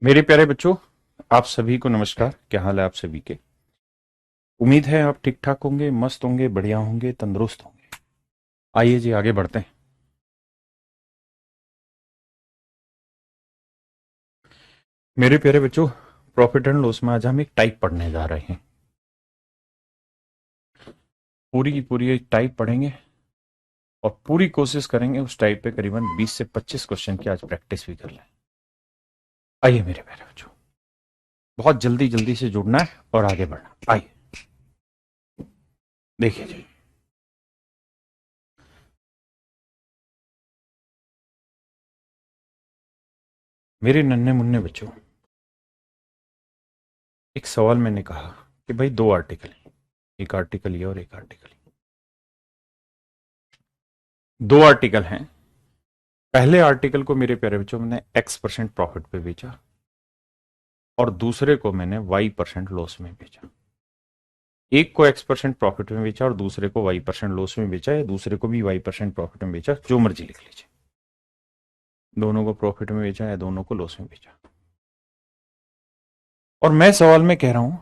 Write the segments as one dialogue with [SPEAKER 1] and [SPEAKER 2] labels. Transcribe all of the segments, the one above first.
[SPEAKER 1] मेरे प्यारे बच्चों, आप सभी को नमस्कार। क्या हाल है आप सभी के? उम्मीद है आप ठीक ठाक होंगे, मस्त होंगे, बढ़िया होंगे, तंदुरुस्त होंगे। आइए जी, आगे बढ़ते हैं। मेरे प्यारे बच्चों, प्रॉफिट एंड लॉस में आज हम एक टाइप पढ़ने जा रहे हैं। पूरी की पूरी एक टाइप पढ़ेंगे और पूरी कोशिश करेंगे उस टाइप पे करीबन 20 से 25 क्वेश्चन की आज प्रैक्टिस भी कर लें। आइए मेरे प्यारे बच्चों, बहुत जल्दी जल्दी से जुड़ना है और आगे बढ़ना। आइए देखिए जी, मेरे नन्हे मुन्ने बच्चों, एक सवाल मैंने कहा कि भाई दो आर्टिकल हैं, एक आर्टिकल ये और एक आर्टिकल ये। दो आर्टिकल हैं। पहले आर्टिकल को मेरे प्यारे बच्चों मैंने X% प्रॉफिट पे बेचा और दूसरे को मैंने Y% लॉस में बेचा। एक को X% प्रॉफिट में बेचा और दूसरे को Y% लॉस में बेचा, या दूसरे को भी Y% प्रॉफिट में बेचा, जो मर्जी लिख लीजिए। दोनों को प्रॉफिट में बेचा या दोनों को लॉस में बेचा। और मैं सवाल में कह रहा हूं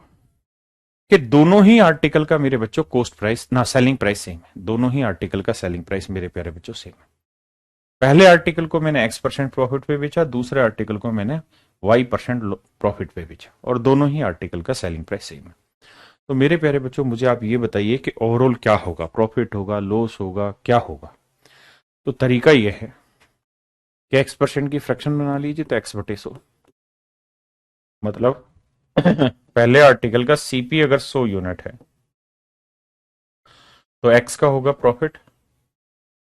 [SPEAKER 1] कि दोनों ही आर्टिकल का मेरे बच्चों कॉस्ट प्राइस ना सेलिंग प्राइस सेम है। दोनों ही आर्टिकल का सेलिंग प्राइस मेरे प्यारे बच्चों सेम है। पहले आर्टिकल को मैंने X% प्रॉफिट पे बेचा, दूसरे आर्टिकल को मैंने Y% प्रॉफिट पे बेचा, और दोनों ही आर्टिकल का सेलिंग प्राइस सेम है। तो मेरे प्यारे बच्चों, मुझे आप ये बताइए कि ओवरऑल क्या होगा, प्रॉफिट होगा, लॉस होगा, क्या होगा? तो तरीका ये है कि X% की फ्रैक्शन बना लीजिए, तो X/100। मतलब पहले आर्टिकल का सीपी अगर 100 यूनिट है तो X का होगा प्रॉफिट,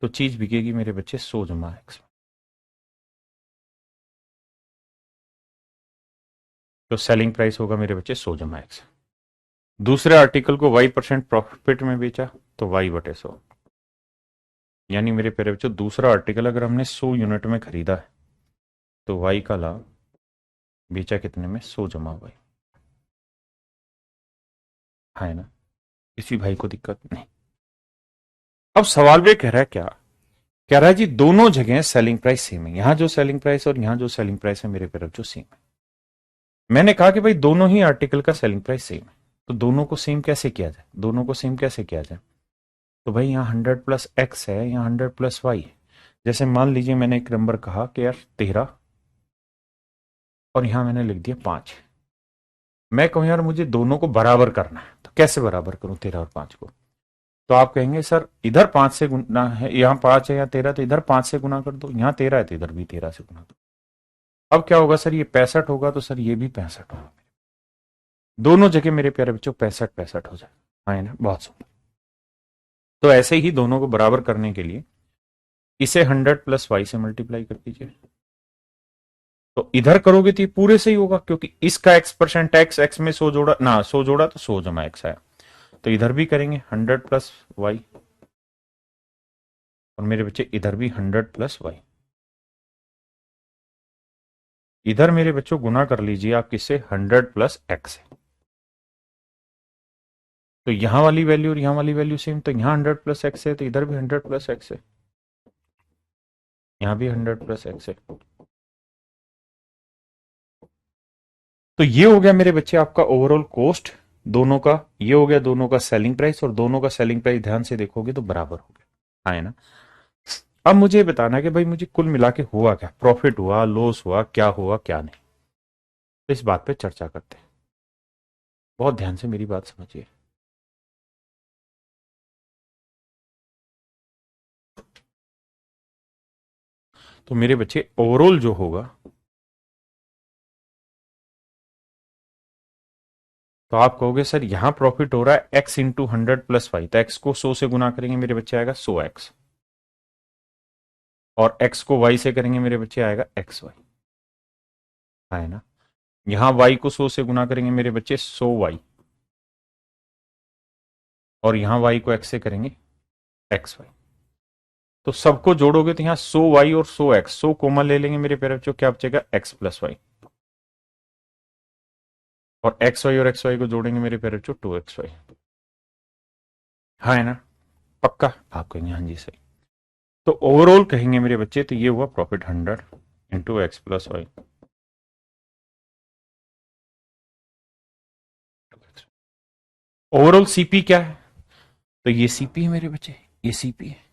[SPEAKER 1] तो चीज बिकेगी मेरे बच्चे 100 जमा X। तो सेलिंग प्राइस होगा मेरे बच्चे 100 जमा X। दूसरे आर्टिकल को Y% प्रॉफिट में बेचा, तो Y/100। यानी मेरे प्यारे बच्चों, दूसरा आर्टिकल अगर हमने 100 यूनिट में खरीदा है तो Y का लाभ बेचा कितने में? 100 जमा Y। है ना? किसी भाई को दिक्कत नहीं? अब सवाल वे कह रहा है क्या? कह रहा है जी दोनों जगह सेलिंग प्राइस सेम है। यहां जो सेलिंग प्राइस और यहां जो सेलिंग प्राइस है मेरे प्यारे बच्चों सेम है। मैंने कहा कि भाई दोनों ही आर्टिकल का सेलिंग प्राइस सेम है, तो दोनों को सेम कैसे किया जाए? दोनों को सेम कैसे किया जाए? तो भाई यहाँ 100 प्लस एक्स है, यहाँ 100 प्लस वाई है। जैसे मान लीजिए मैंने एक नंबर कहा कि यार 13, और यहां मैंने लिख दिया 5। मैं कहूं यार मुझे दोनों को बराबर करना है, तो कैसे बराबर करूं 13 और 5 को? तो आप कहेंगे सर इधर 5 से गुना है, यहाँ 5 है या 13, तो इधर 5 से गुना कर दो। यहाँ 13 है तो इधर भी 13 से गुना दो। अब क्या होगा सर? ये 65 होगा, तो सर ये भी 65 होगा। दोनों जगह मेरे प्यारे बच्चों 65 65 हो जाए। हाँ ना, बहुत सुंदर। तो ऐसे ही दोनों को बराबर करने के लिए इसे 100 प्लस वाई से मल्टीप्लाई कर दीजिए। तो इधर करोगे तो ये पूरे से ही होगा, क्योंकि इसका X% एक्स में 100 जोड़ा ना, 100 जोड़ा तो 100 जमा एक्स आया। तो इधर भी करेंगे 100 प्लस वाई, और मेरे बच्चे इधर भी 100 प्लस वाई। इधर मेरे बच्चों गुना कर लीजिए आप किससे? 100 प्लस एक्स है। तो यहां वाली वैल्यू और यहां वाली वैल्यू सेम, तो यहां 100 प्लस एक्स है तो इधर भी 100 प्लस एक्स है। यहां भी 100 प्लस एक्स है। तो ये हो गया मेरे बच्चे आपका ओवरऑल कॉस्ट दोनों का। ये हो गया दोनों का सेलिंग प्राइस, और दोनों का सेलिंग प्राइस ध्यान से देखोगे तो बराबर हो गया। हाँ है ना? अब मुझे बताना कि भाई मुझे कुल मिला के हुआ क्या, प्रॉफिट हुआ, लॉस हुआ, क्या हुआ, क्या नहीं। तो इस बात पे चर्चा करते हैं। बहुत ध्यान से मेरी बात समझिए। तो मेरे बच्चे ओवरऑल जो होगा, तो आप कहोगे सर यहां प्रॉफिट हो रहा है एक्स इंटू 100 प्लस वाई, तो एक्स को 100 से गुना करेंगे मेरे बच्चे आएगा 100x, और एक्स को वाई से करेंगे मेरे बच्चे आएगा XY। है ना? यहां वाई को 100 से गुना करेंगे मेरे बच्चे 100y, और यहां वाई को एक्स से करेंगे XY। तो सबको जोड़ोगे तो यहाँ 100y और 100x, 100 कॉमन ले लेंगे मेरे प्यारे बच्चों, क्या बचेगा? x प्लस वाई, और XY और XY को जोड़ेंगे मेरे प्यारे बच्चों 2XY। हाँ है ना? पक्का? आप कहेंगे हाँ जी सही। तो ओवरऑल कहेंगे मेरे बच्चे तो ये हुआ profit 100 into x plus y, overall CP क्या है? तो ये सीपी है मेरे बच्चे, ये सीपी है।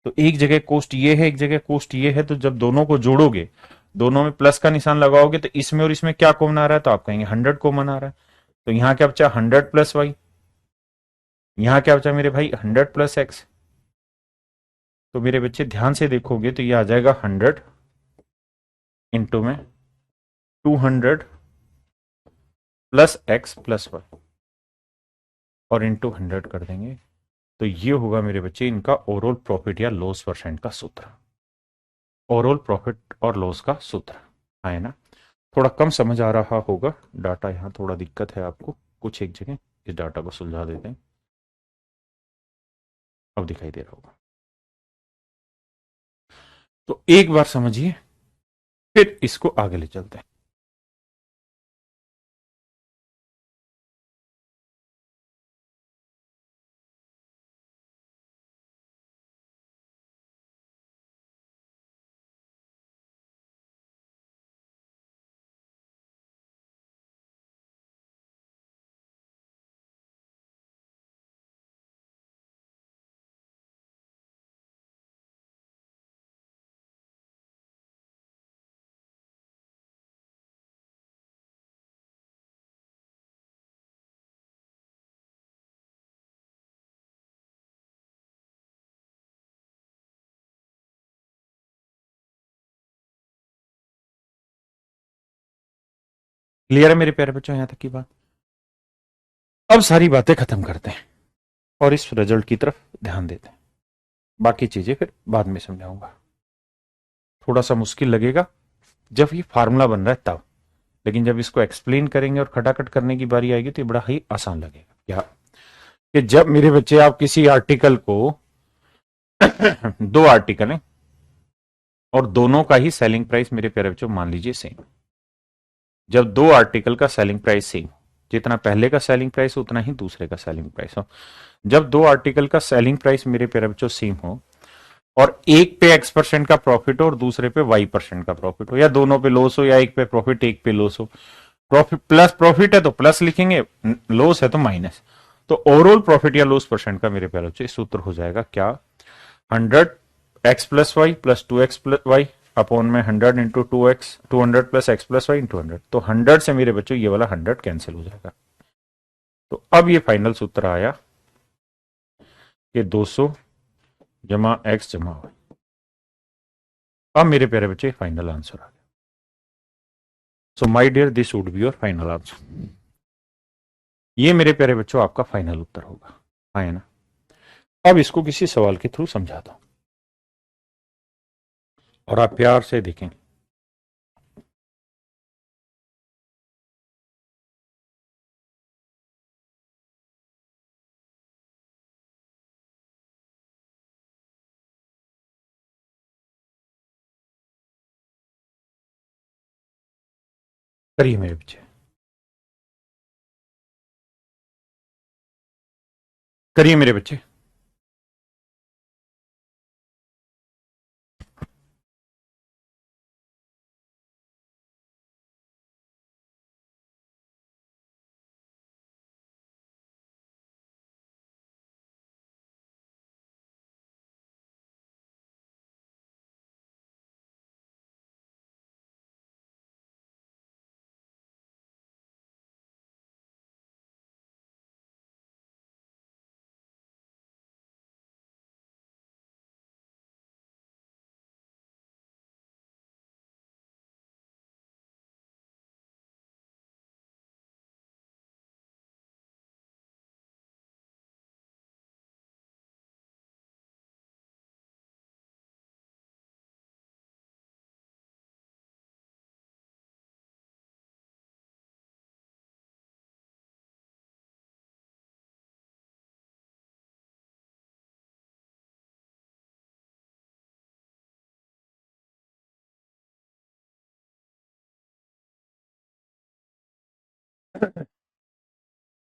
[SPEAKER 1] तो एक जगह कोस्ट ये है, एक जगह कोस्ट ये है, तो जब दोनों को जोड़ोगे, दोनों में प्लस का निशान लगाओगे, तो इसमें और इसमें क्या कॉमन आ रहा है? तो आप कहेंगे 100 कॉमन आ रहा है। तो यहां क्या बचा? 100 + y। यहां क्या बचा मेरे भाई? 100 + x। तो मेरे बच्चे ध्यान से देखोगे तो ये आ जाएगा 100 इंटू में 200 +x + y, और इंटू 100 कर देंगे। तो ये होगा मेरे बच्चे इनका ओवरऑल प्रॉफिट या लॉस परसेंट का सूत्र। ओवरऑल प्रॉफिट और लॉस का सूत्र है ना। थोड़ा कम समझ आ रहा होगा, डाटा यहाँ थोड़ा दिक्कत है आपको कुछ एक जगह, इस डाटा को सुलझा देते हैं। अब दिखाई दे रहा होगा। तो एक बार समझिए, फिर इसको आगे ले चलते हैं। क्लियर है मेरे प्यारे बच्चों यहां तक की बात? अब सारी बातें खत्म करते हैं और इस रिजल्ट की तरफ ध्यान देते हैं। बाकी चीजें फिर बाद में समझाऊंगा। थोड़ा सा मुश्किल लगेगा जब ये फार्मूला बन रहा है तब, लेकिन जब इसको एक्सप्लेन करेंगे और खटाखट करने की बारी आएगी तो ये बड़ा ही आसान लगेगा। क्या कि जब मेरे बच्चे आप किसी आर्टिकल को दो आर्टिकल हैं और दोनों का ही सेलिंग प्राइस मेरे प्यारे बच्चों मान लीजिए सेम। जब दो आर्टिकल का सेलिंग प्राइस सेम, जितना पहले का सेलिंग प्राइस उतना ही दूसरे का सेलिंग प्राइस हो, जब दो आर्टिकल का सेलिंग प्राइस मेरे प्यारे बच्चों सेम हो और एक पे x% का प्रॉफिट हो और दूसरे पे y% का प्रॉफिट हो, या दोनों पे लॉस हो, या एक पे प्रॉफिट एक पे लॉस हो, प्रॉफिट प्लस प्रॉफिट है तो प्लस लिखेंगे, लॉस है तो माइनस। तो ओवरऑल प्रॉफिट या लॉस परसेंट का मेरे प्यारे बच्चों सूत्र हो जाएगा क्या? 100x + y + 2x + y upon में 100 into 2x, 200 + x + y into 100। तो 100 से मेरे बच्चों ये वाला 100 कैंसिल हो जाएगा। तो अब ये फाइनल सूत्र आया कि 200 जमा x जमा y। अब मेरे प्यारे बच्चे फाइनल आंसर आ गया। So my dear, this would be your final answer. ये मेरे प्यारे बच्चों आपका फाइनल उत्तर होगा, है ना। अब इसको किसी सवाल के थ्रू समझाता हूं और आप प्यार से देखें। करिए मेरे बच्चे, करिए मेरे बच्चे।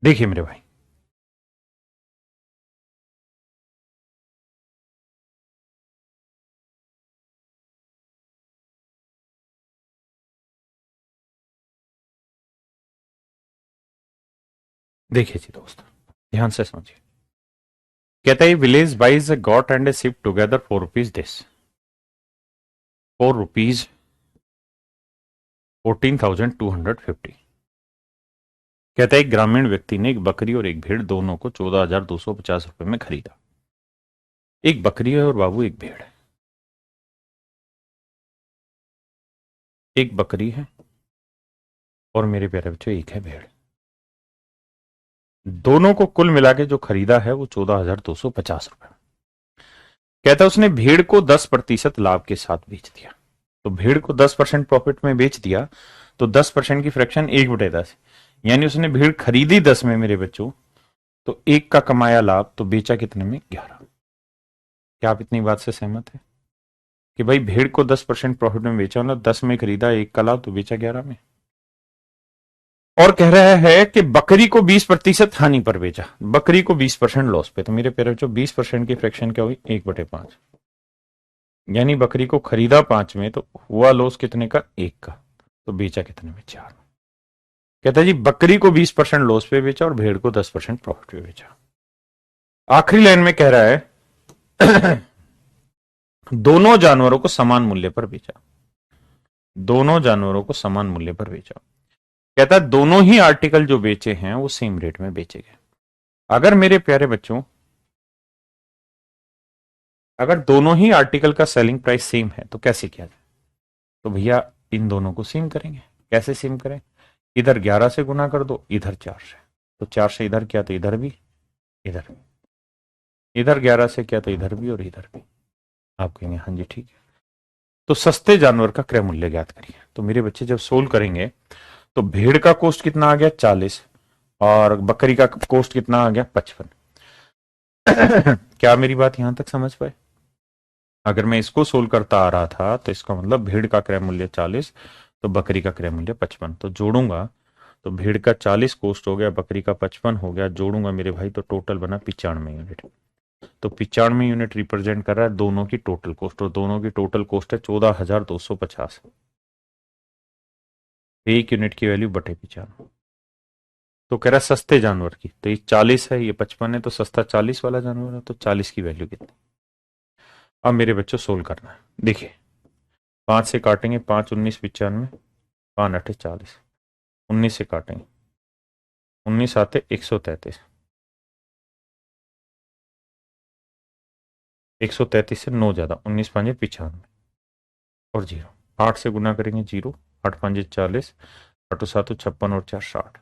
[SPEAKER 1] देखिए मेरे भाई, देखिए जी दोस्त, ध्यान से समझिए। कहता है village buys a goat and a sheep together ₹4 this, ₹4 14,250। कहता है एक ग्रामीण व्यक्ति ने एक बकरी और एक भेड़ दोनों को ₹14,250 में खरीदा। एक बकरी है और बाबू एक भेड़ है। एक बकरी है और मेरे प्यारे बच्चों एक है भेड़। दोनों को कुल मिला के जो खरीदा है वो ₹14,250। कहता है उसने भेड़ को 10% लाभ के साथ बेच दिया। तो भेड़ को 10% प्रॉफिट में बेच दिया, तो 10% की फ्रैक्शन 1/10, यानी उसने भेड़ खरीदी 10 में मेरे बच्चों, तो 1 का कमाया लाभ, तो बेचा कितने में? 11। क्या आप इतनी बात से सहमत है कि भाई भेड़ को 10% प्रॉफिट में बेचा, मतलब 10 में खरीदा, 1 का लाभ, तो बेचा 11 में। और कह रहा है कि बकरी को 20% हानि पर बेचा, बकरी को 20% लॉस पे। तो मेरे पेरेंट्स 20% की फ्रैक्शन क्या हुई? 1/5, यानी बकरी को खरीदा 5 में, तो हुआ लॉस कितने का? 1 का, तो बेचा कितने में? 4। कहता है जी बकरी को 20% लॉस पे बेचा और भेड़ को 10% प्रॉफिट पे बेचा। आखिरी लाइन में कह रहा है दोनों जानवरों को समान मूल्य पर बेचा, दोनों जानवरों को समान मूल्य पर बेचा। कहता है दोनों ही आर्टिकल जो बेचे हैं वो सेम रेट में बेचे गए। अगर मेरे प्यारे बच्चों, अगर दोनों ही आर्टिकल का सेलिंग प्राइस सेम है तो कैसे किया जाए? तो भैया इन दोनों को सेम करेंगे। कैसे सेम करें? इधर 11 से गुना कर दो, इधर 4 से। तो 4 से इधर किया तो इधर भी, इधर भी। इधर 11 से किया तो इधर भी और इधर भी। आप कहेंगे हाँ जी ठीक है। तो सस्ते जानवर का क्रय मूल्य ज्ञात करिए। तो मेरे बच्चे जब सोल्व करेंगे तो भेड़ का कॉस्ट कितना आ गया? 40, और बकरी का कॉस्ट कितना आ गया? 55। क्या मेरी बात यहां तक समझ पाए? अगर मैं इसको सोल्व करता आ रहा था तो इसका मतलब भेड़ का क्रय मूल्य 40, तो बकरी का क्रय मूल्य 55। तो जोड़ूंगा तो भेड़ का 40 कॉस्ट हो गया, बकरी का 55 हो गया, जोड़ूंगा मेरे भाई तो टोटल बना 95 यूनिट। तो 95 यूनिट रिप्रेजेंट कर रहा है दोनों की टोटल कॉस्ट, और दोनों की टोटल कॉस्ट है 14,250। एक यूनिट की वैल्यू बटे 95। तो कह रहा है सस्ते जानवर की, तो ये 40 है, ये 55 है, तो सस्ता 40 वाला जानवर है, तो 40 की वैल्यू कितनी? अब मेरे बच्चों सोल्व करना है। देखिए 5 से काटेंगे, 5 19 95, 5 8 40, 19 से काटेंगे, 19 आते 133, 133 से 9 ज्यादा, 19 5 95 और 0। 8 से गुना करेंगे 0, 8 5 40, 8 7 56 और 4 60।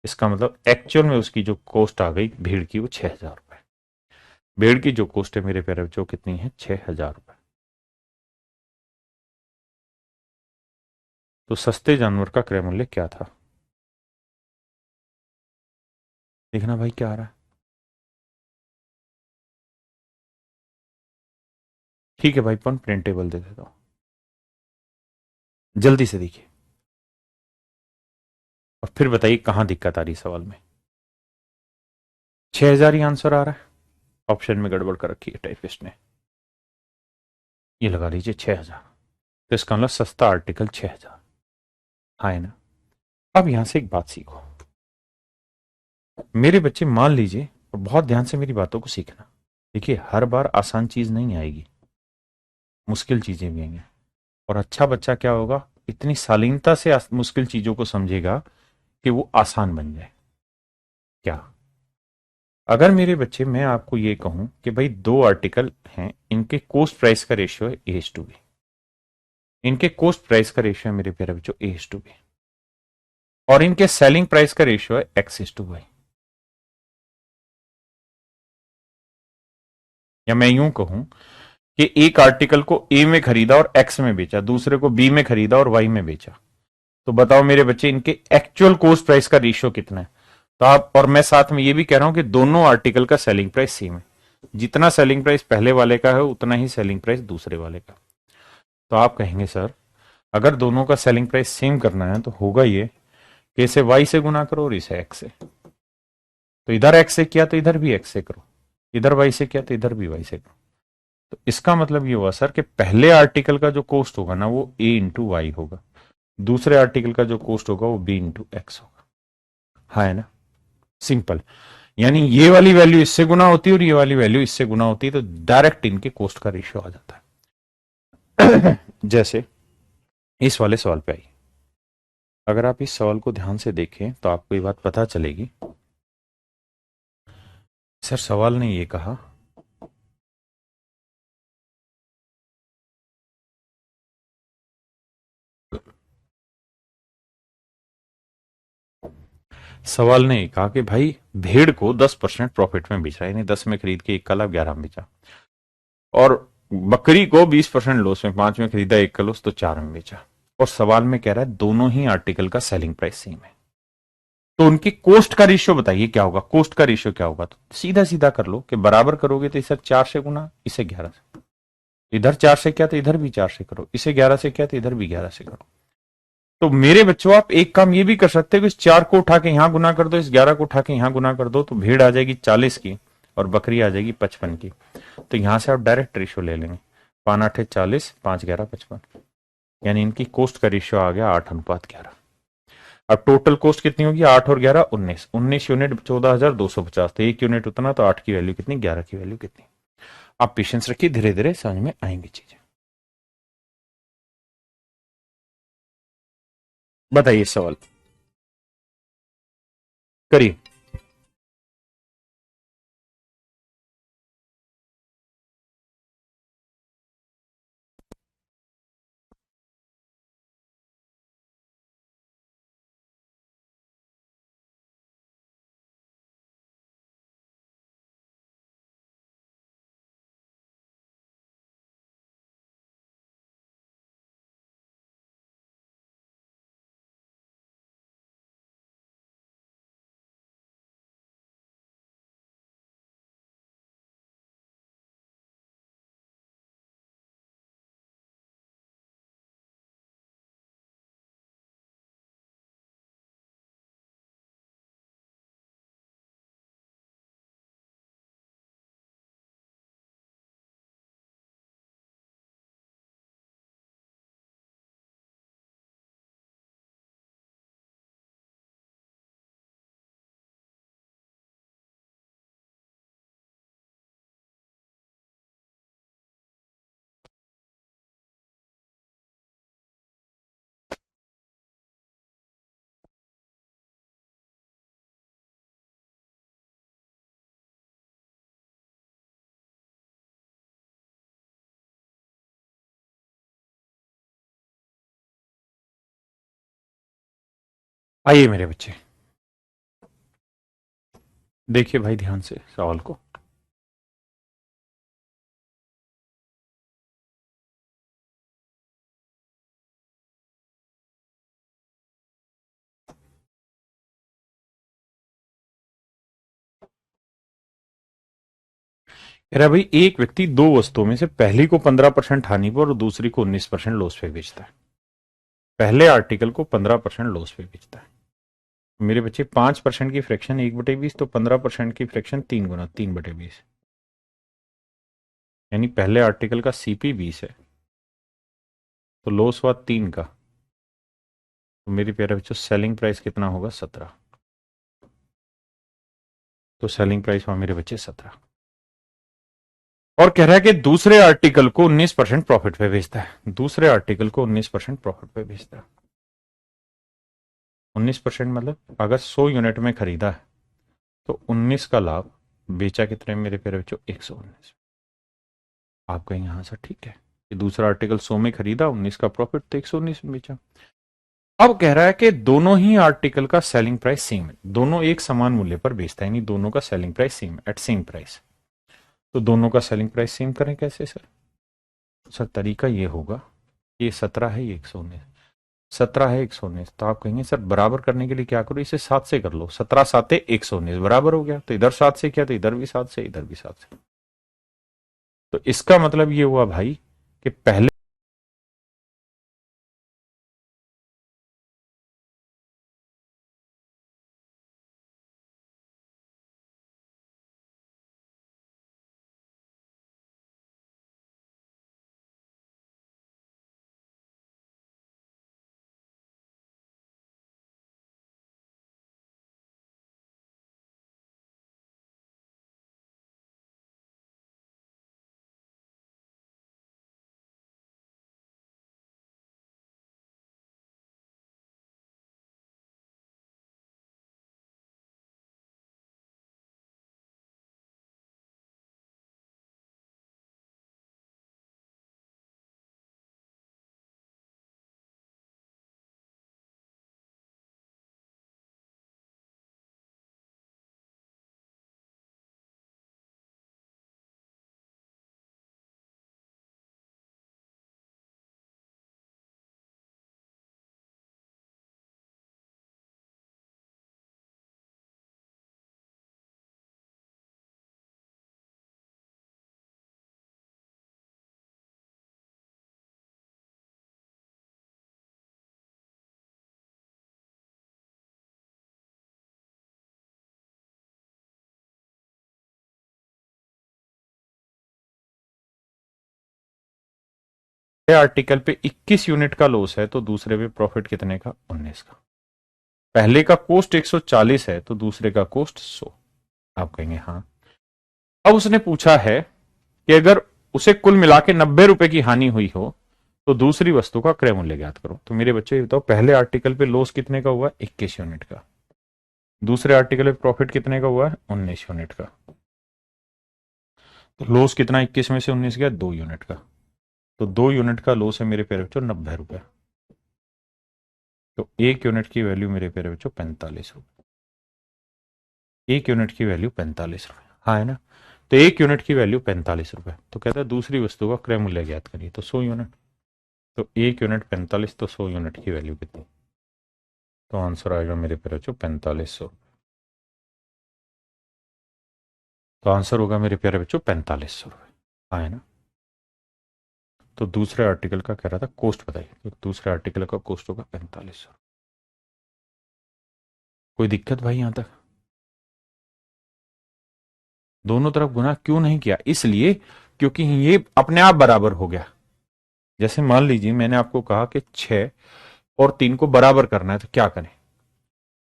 [SPEAKER 1] इसका मतलब एक्चुअल में उसकी जो कॉस्ट आ गई भीड़ की वो 6,000 रुपए। भेड़ की जो कॉस्ट है मेरे प्यारे बच्चों कितनी है? 6,000 रुपए। तो सस्ते जानवर का क्रय मूल्य क्या था? देखना भाई क्या आ रहा है। ठीक है भाई, प्रिंट टेबल दे देता हूं, जल्दी से देखिए और फिर बताइए कहां दिक्कत आ रही सवाल में। 6,000 ही आंसर आ रहा है, ऑप्शन में गड़बड़ कर रखी है टाइपिस्ट ने। ये लगा लीजिए 6,000, तो इसका मतलब सस्ता आर्टिकल 6,000, हाँ है ना। अब यहां से एक बात सीखो मेरे बच्चे, मान लीजिए, और बहुत ध्यान से मेरी बातों को सीखना। देखिए हर बार आसान चीज नहीं आएगी, मुश्किल चीजें भी आएंगी। और अच्छा बच्चा क्या होगा? इतनी शालीनता से मुश्किल चीजों को समझेगा कि वो आसान बन जाए। क्या अगर मेरे बच्चे मैं आपको ये कहूं कि भाई दो आर्टिकल हैं, इनके कोस्ट प्राइस का रेशियो है A/B, इनके कोस्ट प्राइस का रेशियो है मेरे प्यारे बच्चों A/B, और इनके सेलिंग प्राइस का रेशियो है X/Y। या मैं यूं कहूं कि एक आर्टिकल को A में खरीदा और X में बेचा, दूसरे को B में खरीदा और Y में बेचा, तो बताओ मेरे बच्चे इनके एक्चुअल कोस्ट प्राइस का रेशियो कितना है? तो आप, और मैं साथ में ये भी कह रहा हूं कि दोनों आर्टिकल का सेलिंग प्राइस सेम है, जितना सेलिंग प्राइस पहले वाले का है उतना ही सेलिंग प्राइस दूसरे वाले का। तो आप कहेंगे सर अगर दोनों का सेलिंग प्राइस सेम करना है तो होगा ये कि इसे Y से गुना करो और इसे X से, तो इधर X से किया तो इधर भी X से करो, इधर Y से किया तो इधर भी Y से करो। तो इसका मतलब ये हुआ सर कि पहले आर्टिकल का जो कॉस्ट होगा ना वो A/Y होगा, दूसरे आर्टिकल का जो कॉस्ट होगा वो B/X होगा, हाँ है ना। सिंपल। यानी ये वाली वैल्यू इससे गुना होती है और ये वाली वैल्यू इससे गुना होती है, तो डायरेक्ट इनके कोस्ट का रेशियो आ जाता है। जैसे इस वाले सवाल पे आई, अगर आप इस सवाल को ध्यान से देखें तो आपको ये बात पता चलेगी। सर सवाल ने ये कहा, सवाल ने ये कहा कि भाई भेड़ को 10% प्रॉफिट में बेचा, यानी 10 में खरीद के 1 का लाभ 11 में बेचा, और बकरी को 20% लॉस में 5 में खरीदा 1 का लॉस तो 4 में बेचा। और सवाल में कह रहा है दोनों ही आर्टिकल का सेलिंग प्राइस सेम है, तो उनकी कोस्ट का रेशियो बताइए क्या होगा। कोस्ट का रेशियो क्या होगा, तो सीधा सीधा कर लो कि बराबर करोगे तो इसे 4 से गुना, इसे 11 से, इधर 4 से किया तो इधर भी 4 से करो, इसे 11 से किया तो इधर भी 11 से करो। तो मेरे बच्चों आप एक काम ये भी कर सकते हो कि इस 4 को उठा के यहां गुना कर दो, इस 11 को उठा के यहां गुना कर दो, तो भेड़ आ जाएगी 40 की और बकरी आ जाएगी 55 की। तो यहां से आप डायरेक्ट रेशियो ले लेंगे, 5 8 40, 5 11 55, यानी इनकी कोस्ट का रेशियो आ गया 8:11। अब टोटल कोस्ट कितनी होगी, 8 और 11 19, 19 यूनिट 14,250, तो 1 यूनिट उतना, तो 8 की वैल्यू कितनी, 11 की वैल्यू कितनी। आप पेशेंस रखिए, धीरे धीरे समझ में आएंगी चीजें। बताइए सवाल करिए। आइए मेरे बच्चे, देखिए भाई ध्यान से सवाल को। कह रहा है भाई एक व्यक्ति दो वस्तुओं में से पहली को 15% हानि पर और दूसरी को 19% लॉस पे बेचता है। पहले आर्टिकल को 15% लॉस पे बेचता है। मेरे बच्चे 5% की फ्रैक्शन 1/20, तो 15% की फ्रैक्शन 3 गुना 3/20, यानी पहले आर्टिकल का सीपी 20 है, तो लॉस हुआ 3 का, तो मेरे प्यारे बच्चों सेलिंग प्राइस कितना होगा, 17। तो सेलिंग प्राइस हुआ मेरे बच्चे 17। और कह रहा है कि दूसरे आर्टिकल को 19% प्रॉफिट पे बेचता है, दूसरे आर्टिकल को 19% प्रॉफिट पे बेचता है। 19% मतलब अगर 100 यूनिट में खरीदा है तो 19 का लाभ, बेचा कितने मेरे प्यारे बच्चों, 119। आप कहेंगे हाँ सर ठीक है, ये दूसरा आर्टिकल 100 में खरीदा, 19 का प्रॉफिट, तो 119 में बेचा। अब कह रहा है कि दोनों ही आर्टिकल का सेलिंग प्राइस सेम है, दोनों एक समान मूल्य पर बेचता है, यानी दोनों का selling price same at same price. तो दोनों का सेलिंग प्राइस सेम करें कैसे सर? सर तरीका ये होगा, ये 17 है, ये 119, 17 है 119, तो आप कहेंगे सर बराबर करने के लिए क्या करो, इसे 7 से कर लो, 17 7 119 बराबर हो गया, तो इधर 7 से किया तो इधर भी 7 से, इधर भी 7 से। तो इसका मतलब ये हुआ भाई कि पहले पहले आर्टिकल पे 21 यूनिट का लॉस है तो दूसरे पे प्रॉफिट कितने का? 19 का। पहले का कॉस्ट 140 है तो दूसरे का कॉस्ट 100। आप कहेंगे हाँ। अब उसने पूछा है कि अगर उसे कुल मिला के 90 रुपए की हानि हुई हो तो दूसरी वस्तु का क्रय मूल्य ज्ञात करो। तो मेरे बच्चे ये बताओ, पहले आर्टिकल पे लॉस कितने का हुआ? 21 यूनिट का। दूसरे आर्टिकल पे प्रॉफिट कितने का हुआ है? 19 यूनिट का। तो लॉस कितना 21 में से 19 गया? 2 यूनिट का। तो 2 यूनिट का लॉस है मेरे प्यारे बच्चों 90 रुपए। तो 1 यूनिट की वैल्यू मेरे प्यारे बच्चों 45 रुपए। 1 यूनिट की वैल्यू 45 रुपए, हाँ है ना। तो 1 यूनिट की वैल्यू 45 रुपए। तो कहता है दूसरी वस्तु का क्रय मूल्य ज्ञात करिए। तो 100 यूनिट। तो 1 यूनिट 45, तो 100 यूनिट की वैल्यू कितनी? तो आंसर आएगा मेरे प्यारे बच्चों 4500। तो आंसर होगा मेरे प्यारे बच्चों 4500 रुपए, हाँ है ना। तो दूसरे आर्टिकल का कह रहा था कॉस्ट बताइए। तो दूसरे आर्टिकल का कॉस्ट होगा 4500। कोई दिक्कत भाई यहां तक? दोनों तरफ गुना क्यों नहीं किया? इसलिए क्योंकि ये अपने आप बराबर हो गया। जैसे मान लीजिए मैंने आपको कहा कि 6 और 3 को बराबर करना है तो क्या करें?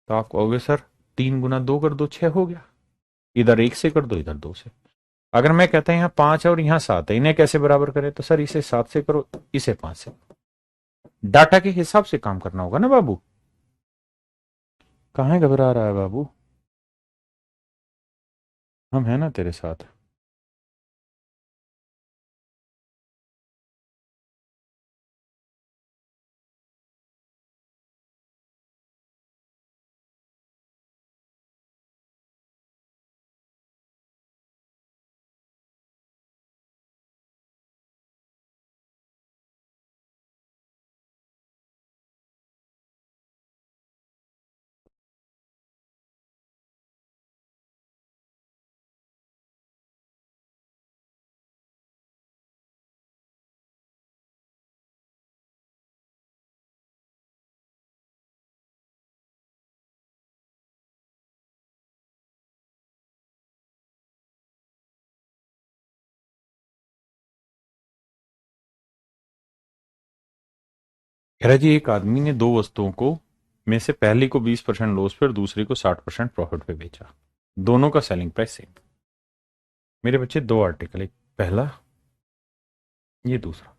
[SPEAKER 1] तो आप कहोगे सर 3 गुना 2 कर दो, 6 हो गया। इधर 1 से कर दो, इधर 2 से। अगर मैं कहता हूं यहाँ 5 है और यहाँ 7 है, इन्हें कैसे बराबर करें? तो सर इसे 7 से करो, इसे 5 से। डाटा के हिसाब से काम करना होगा ना बाबू। कहां घबरा रहा है बाबू? हम है ना तेरे साथ। कह रहा जी एक आदमी ने दो वस्तुओं को में से पहली को 20% लॉस पे और दूसरी को 60% प्रॉफिट पे बेचा। दोनों का सेलिंग प्राइस सेम। मेरे बच्चे दो आर्टिकल, एक पहला, ये दूसरा।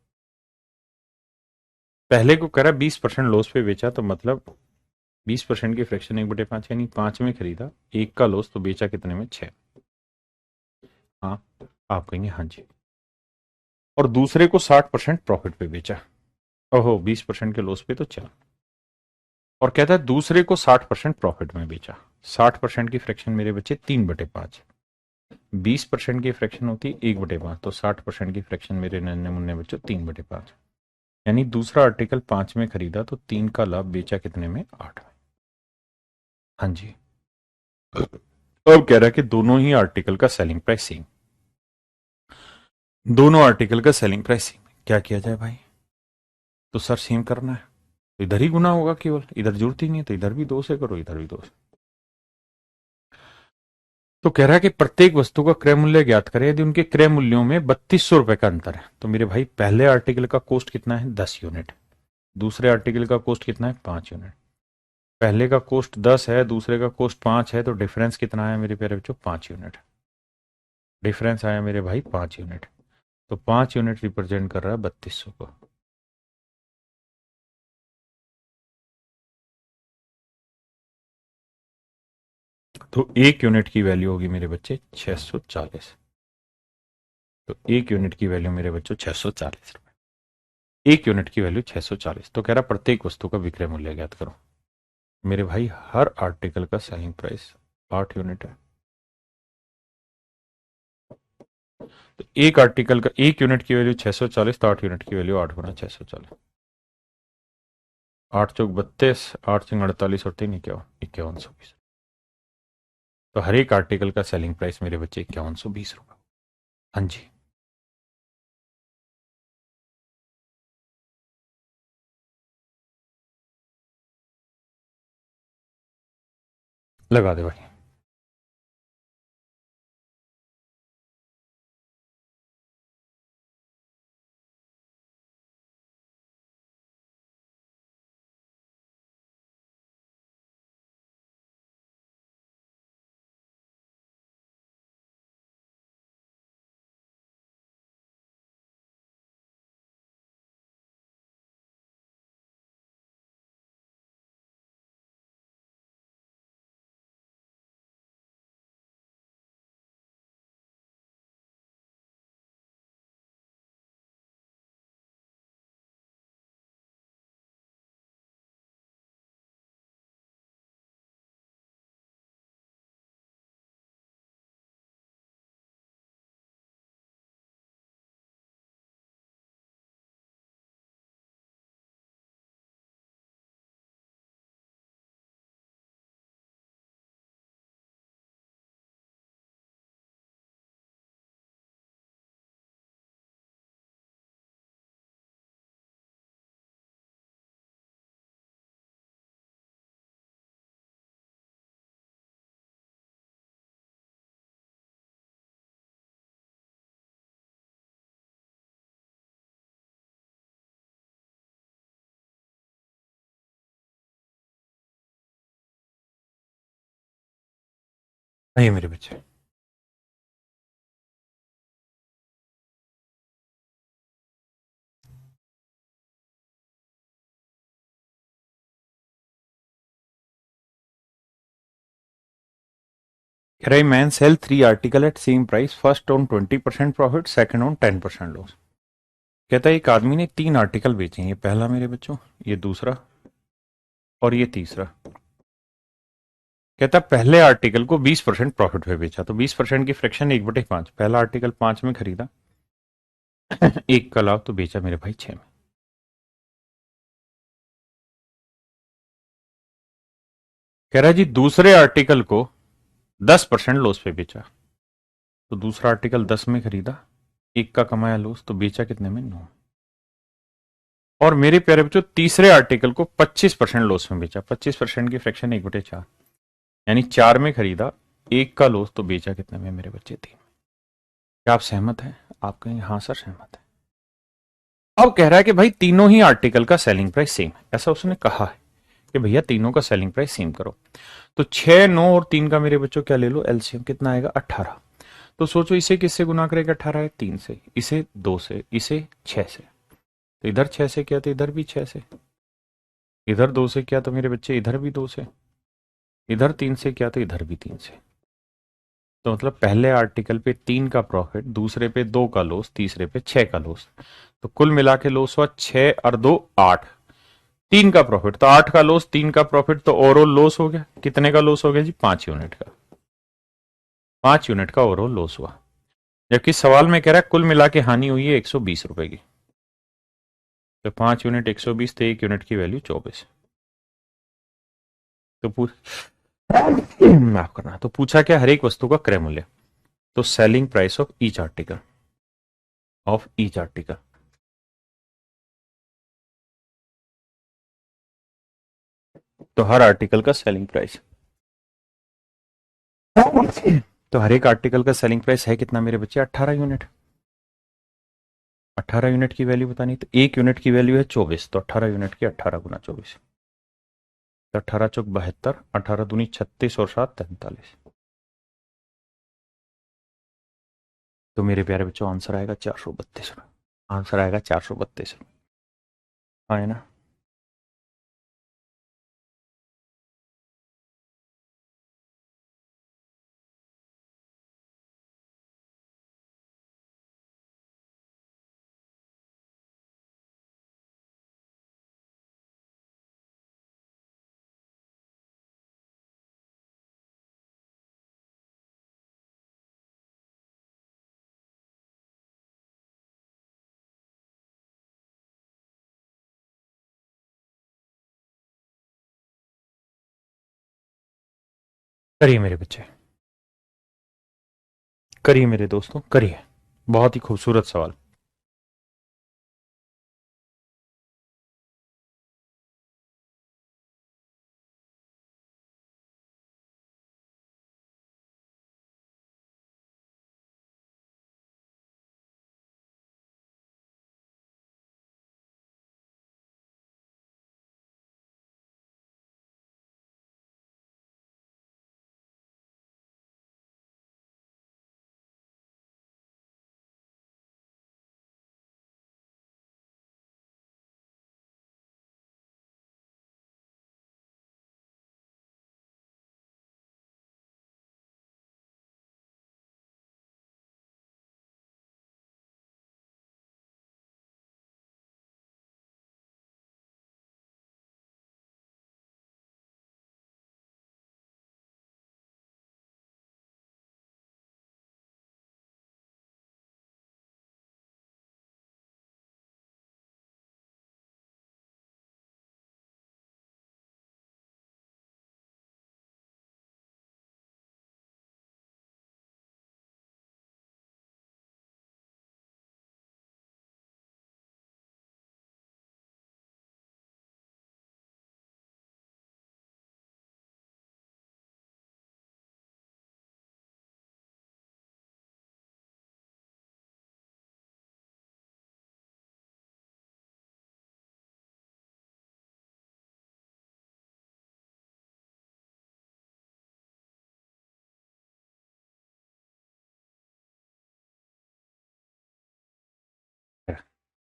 [SPEAKER 1] पहले को करा 20% लॉस पे बेचा तो मतलब 20% की फ्रैक्शन 1/5, यानी 5 में खरीदा, एक का लॉस तो बेचा कितने में? 6। हाँ, आप कहेंगे हाँ जी। और दूसरे को 60% प्रॉफिट पे बेचा। ओहो, 20% के लॉस पे तो 4। और कहता है दूसरे को 60% प्रॉफिट में बेचा। 60% की फ्रैक्शन मेरे बच्चे 3/5। 20% की फ्रैक्शन होती है 1/5, तो 60% की फ्रैक्शन मेरे नन्हे मुन्ने बच्चों 3/5। यानी दूसरा आर्टिकल 5 में खरीदा तो 3 का लाभ बेचा कितने में? 8 में। हाँ जी। अब कह रहा है कि दोनों ही आर्टिकल का सेलिंग प्राइस सेम। दोनों आर्टिकल का सेलिंग प्राइस सेम, क्या किया जाए भाई? तो सर सेम करना है तो इधर ही गुना होगा, केवल इधर जरूरत ही नहीं है, तो इधर भी 2 से करो, इधर भी 2 से। तो कह रहा है कि प्रत्येक वस्तु का क्रय मूल्य ज्ञात करें यदि उनके क्रय मूल्यों में 3200 रुपए का अंतर है। तो मेरे भाई पहले आर्टिकल का कॉस्ट कितना है? 10 यूनिट। दूसरे आर्टिकल का कॉस्ट कितना है? 5 यूनिट। पहले का कॉस्ट 10 है, दूसरे का कॉस्ट 5 है, तो डिफरेंस कितना है मेरे प्यारे बच्चों? 5 यूनिट। डिफरेंस आया मेरे भाई 5 यूनिट। तो 5 यूनिट रिप्रेजेंट कर रहा है 3200 को। तो 1 यूनिट की वैल्यू होगी मेरे बच्चे 640। तो 1 यूनिट की वैल्यू मेरे बच्चों 640 रुपए। 1 यूनिट की वैल्यू 640। तो कह रहा प्रत्येक वस्तु का विक्रय मूल्य ज्ञात करो। मेरे भाई हर आर्टिकल का सेलिंग प्राइस 8 यूनिट है। तो एक आर्टिकल का 1 यूनिट की वैल्यू 640, तो 8 यूनिट की वैल्यू 8 गुना 640। 8 चौक 32, 8 चौक 48 और 3 5120। तो हर एक आर्टिकल का सेलिंग प्राइस मेरे बच्चे 5120 रुपए। हाँ जी, लगा दे भाई। आइए मेरे बच्चे, कह रही man sell 3 article at same price, first on 20% profit, second on 10% loss. कहता है एक आदमी ने 3 आर्टिकल बेचे हैं, ये पहला मेरे बच्चों, ये दूसरा और ये तीसरा। कहता है पहले आर्टिकल को 20% प्रॉफिट में बेचा, तो 20% की फ्रैक्शन 1/5। पहला आर्टिकल 5 में खरीदा, 1 का लाभ, तो बेचा मेरे भाई 6 में। कह रहा है जी दूसरे आर्टिकल को 10% लॉस पे बेचा, तो दूसरा आर्टिकल 10 में खरीदा, 1 का कमाया लॉस, तो बेचा कितने में? 9। और मेरे प्यारे बच्चों तीसरे आर्टिकल को 25% लॉस में बेचा, 25% की फ्रैक्शन 1/4, यानी 4 में खरीदा, 1 का लॉस, तो बेचा कितने में मेरे बच्चे? 3। क्या आप सहमत हैं? आप कहेंगे हाँ सर सहमत है। अब कह रहा है कि भाई तीनों ही आर्टिकल का सेलिंग प्राइस सेम है, ऐसा उसने कहा है कि भैया तीनों का सेलिंग प्राइस सेम करो। तो 6, 9 और 3 का मेरे बच्चों क्या ले लो एलसीएम, कितना आएगा? 18। तो सोचो इसे किससे गुना करेगा? 18 है 3 से, इसे 2 से, इसे 6 से। तो इधर 6 से किया तो इधर भी 6 से, इधर 2 से किया तो मेरे बच्चे इधर भी 2 से, इधर 3 से किया तो इधर भी 3 से। तो मतलब पहले आर्टिकल पे 3 का प्रॉफिट, दूसरे पे 2 का लॉस, तीसरे पे 6 का लॉस। तो कुल मिला के लॉस हुआ 6 और 2 8। 3 का प्रॉफिट तो 8 का लॉस, 3 का प्रॉफिट, तो ओवरऑल लॉस हो गया। कितने का लॉस हो गया जी? 5 यूनिट का। 5 यूनिट का ओवरऑल लॉस हुआ। जबकि सवाल में कह रहा है कुल मिला के हानि हुई है 120 रुपए की। तो 5 यूनिट 120, तो 1 यूनिट की वैल्यू 24। तो माफ करना, तो पूछा क्या? हर एक वस्तु का क्रय मूल्य। तो selling price of each article, of each article. तो हर आर्टिकल का सेलिंग प्राइस, तो हर एक आर्टिकल का सेलिंग प्राइस है कितना मेरे बच्चे? 18 यूनिट। 18 यूनिट की वैल्यू बतानी, तो 1 यूनिट की वैल्यू है 24, तो 18 यूनिट की 18 गुना 24, तो 18 चौक 72, 18 दूनी 36 और 7 43। तो मेरे प्यारे बच्चों आंसर आएगा 432। आंसर आएगा 432। हाँ है ना? करिए मेरे बच्चे, करिए मेरे दोस्तों, करिए। बहुत ही खूबसूरत सवाल।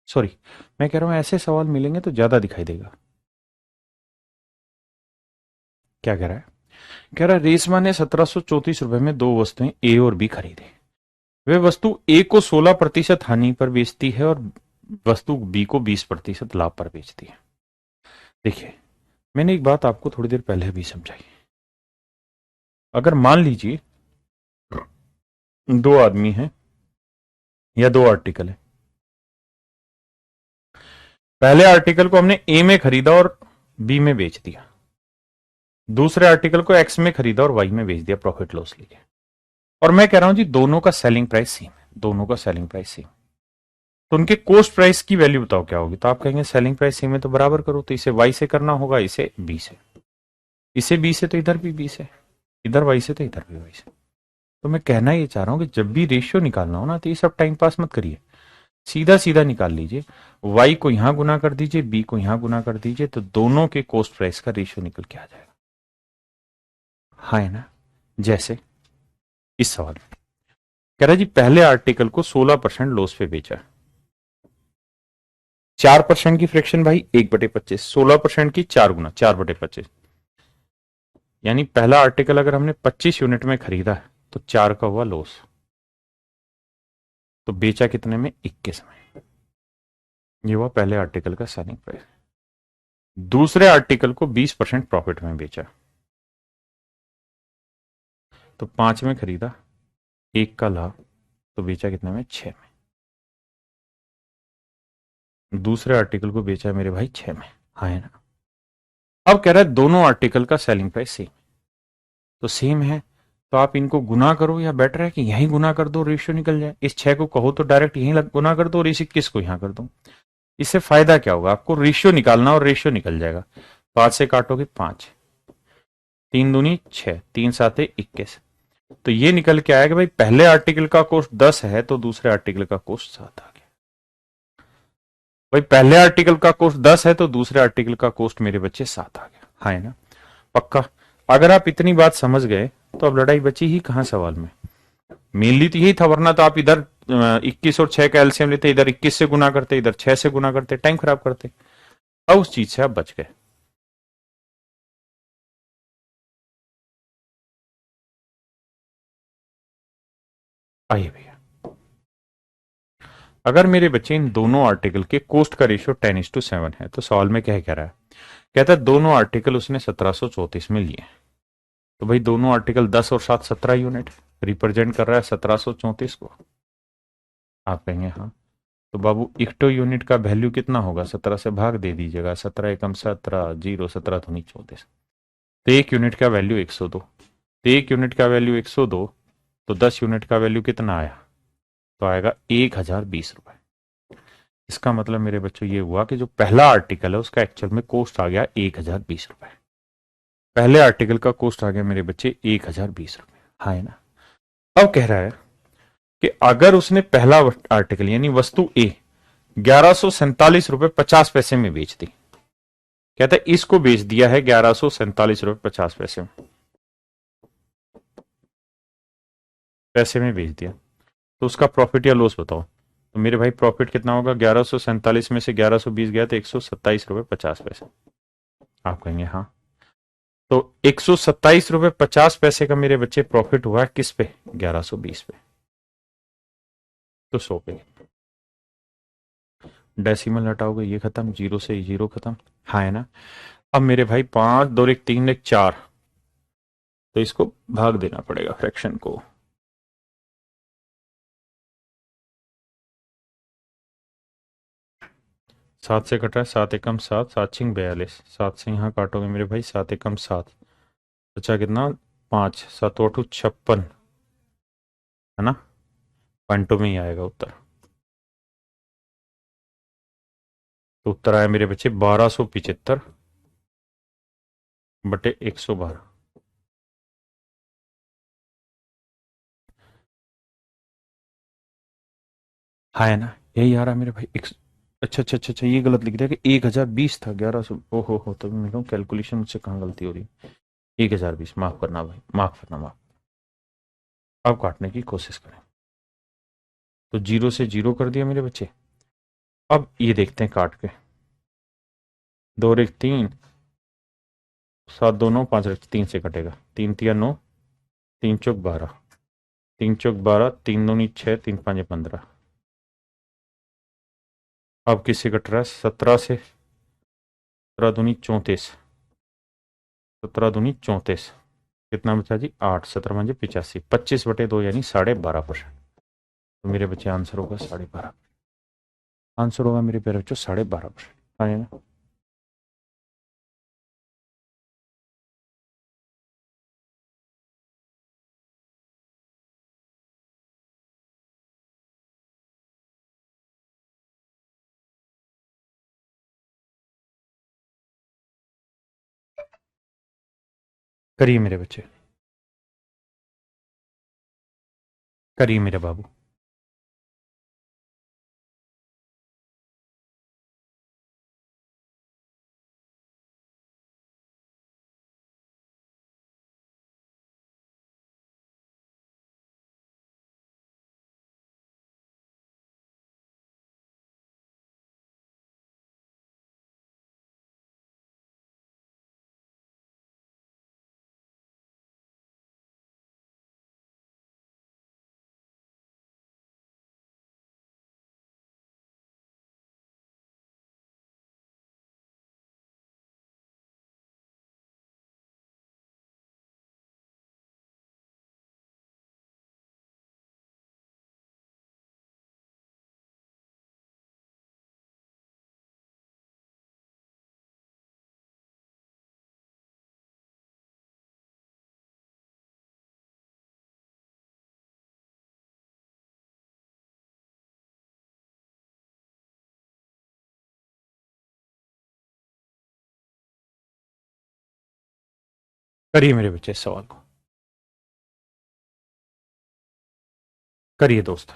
[SPEAKER 1] सॉरी, मैं कह रहा हूं ऐसे सवाल मिलेंगे तो ज्यादा दिखाई देगा। क्या कह रहा है? कह रहा है रेशमा ने 1734 रुपए में दो वस्तुएं ए और बी खरीदी। वे वस्तु ए को 16% हानि पर बेचती है और वस्तु बी को 20% लाभ पर बेचती है। देखिए, मैंने एक बात आपको थोड़ी देर पहले भी समझाई। अगर मान लीजिए दो आदमी हैं या दो आर्टिकल है, पहले आर्टिकल को हमने ए में खरीदा और बी में बेच दिया, दूसरे आर्टिकल को एक्स में खरीदा और वाई में बेच दिया, प्रॉफिट लॉस लीजिए। और मैं कह रहा हूं जी दोनों का सेलिंग प्राइस सेम है, दोनों का सेलिंग प्राइस सेम। तो उनके कोस्ट प्राइस की वैल्यू बताओ क्या होगी? तो आप कहेंगे सेलिंग प्राइस सेम है तो बराबर करो, तो इसे वाई से करना होगा, इसे बी से, इसे बी से तो इधर भी बी से, इधर वाई से तो इधर भी वाई से। तो मैं कहना ये चाह रहा हूं कि जब भी रेशियो निकालना हो ना तो ये सब टाइम पास मत करिए, सीधा सीधा निकाल लीजिए। वाई को यहां गुना कर दीजिए, बी को यहां गुना कर दीजिए, तो दोनों के कोस्ट प्राइस का रेशियो निकल के आ जाएगा। हाँ है ना? जैसे इस सवाल में कह रहा है जी पहले आर्टिकल को 16% लॉस पे बेचा, 4% की फ्रैक्शन भाई 1/25, 16% की 4 गुना 4/25, यानी पहला आर्टिकल अगर हमने 25 यूनिट में खरीदा है तो 4 का हुआ लॉस, तो बेचा कितने में? 21 में। ये हुआ पहले आर्टिकल का सेलिंग प्राइस। दूसरे आर्टिकल को 20% प्रॉफिट में बेचा, तो 5 में खरीदा, 1 का लाभ, तो बेचा कितने में? 6 में। दूसरे आर्टिकल को बेचा मेरे भाई 6 में। हाँ है ना? अब कह रहा है दोनों आर्टिकल का सेलिंग प्राइस सेम, तो सेम है तो आप इनको गुना करो, या बेटर है कि यहीं गुना कर दो, रेशियो निकल जाए। इस 6 को कहो तो डायरेक्ट यहीं गुना कर दो और इस 21 को यहां कर दो। इससे फायदा क्या होगा? आपको रेशियो निकालना और रेशियो निकल जाएगा। 5 से काटोगे 5, 3 दूनी 6, 3 साते 21, तो ये निकल के आया कि भाई पहले आर्टिकल का कॉस्ट 10 है तो दूसरे आर्टिकल का कॉस्ट 7 आ गया। भाई पहले आर्टिकल का कॉस्ट 10 है तो दूसरे आर्टिकल का कॉस्ट मेरे बच्चे 7 आ गया। हाँ है ना? पक्का? अगर आप इतनी बात समझ गए तो अब लड़ाई बची ही कहां सवाल में। मेनली तो यही था, वरना तो आप इधर 21 और 6 का एलसीएम लेते, इधर 21 से गुना करते, इधर 6 से गुना करते, टाइम खराब करते। अब उस चीज से आप बच गए। आइए भैया, अगर मेरे बच्चे इन दोनों आर्टिकल के कोस्ट का रेशियो 10:7 है तो सवाल में क्या कह रहा है? कहता है दोनों आर्टिकल उसने 1734 में लिए, तो भाई दोनों आर्टिकल 10 और 7 17 यूनिट रिप्रेजेंट कर रहा है 1734 को। आप कहेंगे हाँ, तो बाबू इक्टो यूनिट का वैल्यू कितना होगा? 17 से भाग दे दीजिएगा, 17 एकम 17, 0 17 धुनी 34, तो एक यूनिट का वैल्यू 102, तो एक यूनिट का वैल्यू 102, तो 10 यूनिट का वैल्यू कितना आया? तो आएगा 1020 रुपए। इसका मतलब मेरे बच्चों ये हुआ कि जो पहला आर्टिकल है उसका एक्चुअल में कोस्ट आ गया 1020 रुपए। पहले आर्टिकल का कोस्ट आ गया मेरे बच्चे 1020 रुपए। हाँ है ना? अब कह रहा है कि अगर उसने पहला आर्टिकल यानी वस्तु ए 1147 रुपए 50 पैसे में बेच दी, कहता है इसको बेच दिया है 1147 रुपए 50 पैसे में, पैसे में बेच दिया, तो उसका प्रॉफिट या लॉस बताओ। तो मेरे भाई प्रॉफिट कितना होगा? 1147 में से 1120 गया तो 127 रुपए 50 पैसे। आप कहेंगे हाँ, तो 127 रुपए 50 पैसे का मेरे बच्चे प्रॉफिट हुआ किस पे? 1120 पे, तो 100 पे। डेसिमल हटाओगे ये खत्म, जीरो से जीरो खत्म। हाँ है ना? अब मेरे भाई 5 2 1 3 1 4, तो इसको भाग देना पड़ेगा फ्रैक्शन को। 7 से कटा है, 7 एकम 7, 7 छिंग 42, 7 से यहाँ काटोगे मेरे भाई, 7 एकम 7, बचा कितना? 5, 7 8 56, है ना? पॉइंटों में ही आएगा उत्तर। तो उत्तर आया मेरे बच्चे 1275/112। हाँ है ना? यही आ रहा है मेरे भाई अच्छा अच्छा अच्छा अच्छा, ये गलत लिख दिया कि 1020 था, 1100। ओहो हो, तभी मैं कहूँ कैलकुलेशन मुझसे कहाँ गलती हो रही है। 1020, माफ करना भाई, माफ करना, माफ। अब काटने की कोशिश करें, तो जीरो से जीरो कर दिया मेरे बच्चे, अब ये देखते हैं काट के, 2 और 1 3, 7 2 9 5 3 से कटेगा, 3 3 9, 3 चौक 12, 3 चौक 12, 3 दूनी 6, 3 5 15। अब किससे कट रहा है? 17 से, 17 दूनी 34, 17 दूनी 34, कितना बचा जी? 8, 17 5 85, 25/2 यानी 12.5%। तो मेरे बच्चे आंसर होगा 12.5, आंसर होगा मेरे प्यारे बच्चों 12.5%। आए ना? करिए मेरे बच्चे, करिए मेरे बाबू। करिए मेरे बच्चे इस सवाल को, करिए दोस्त।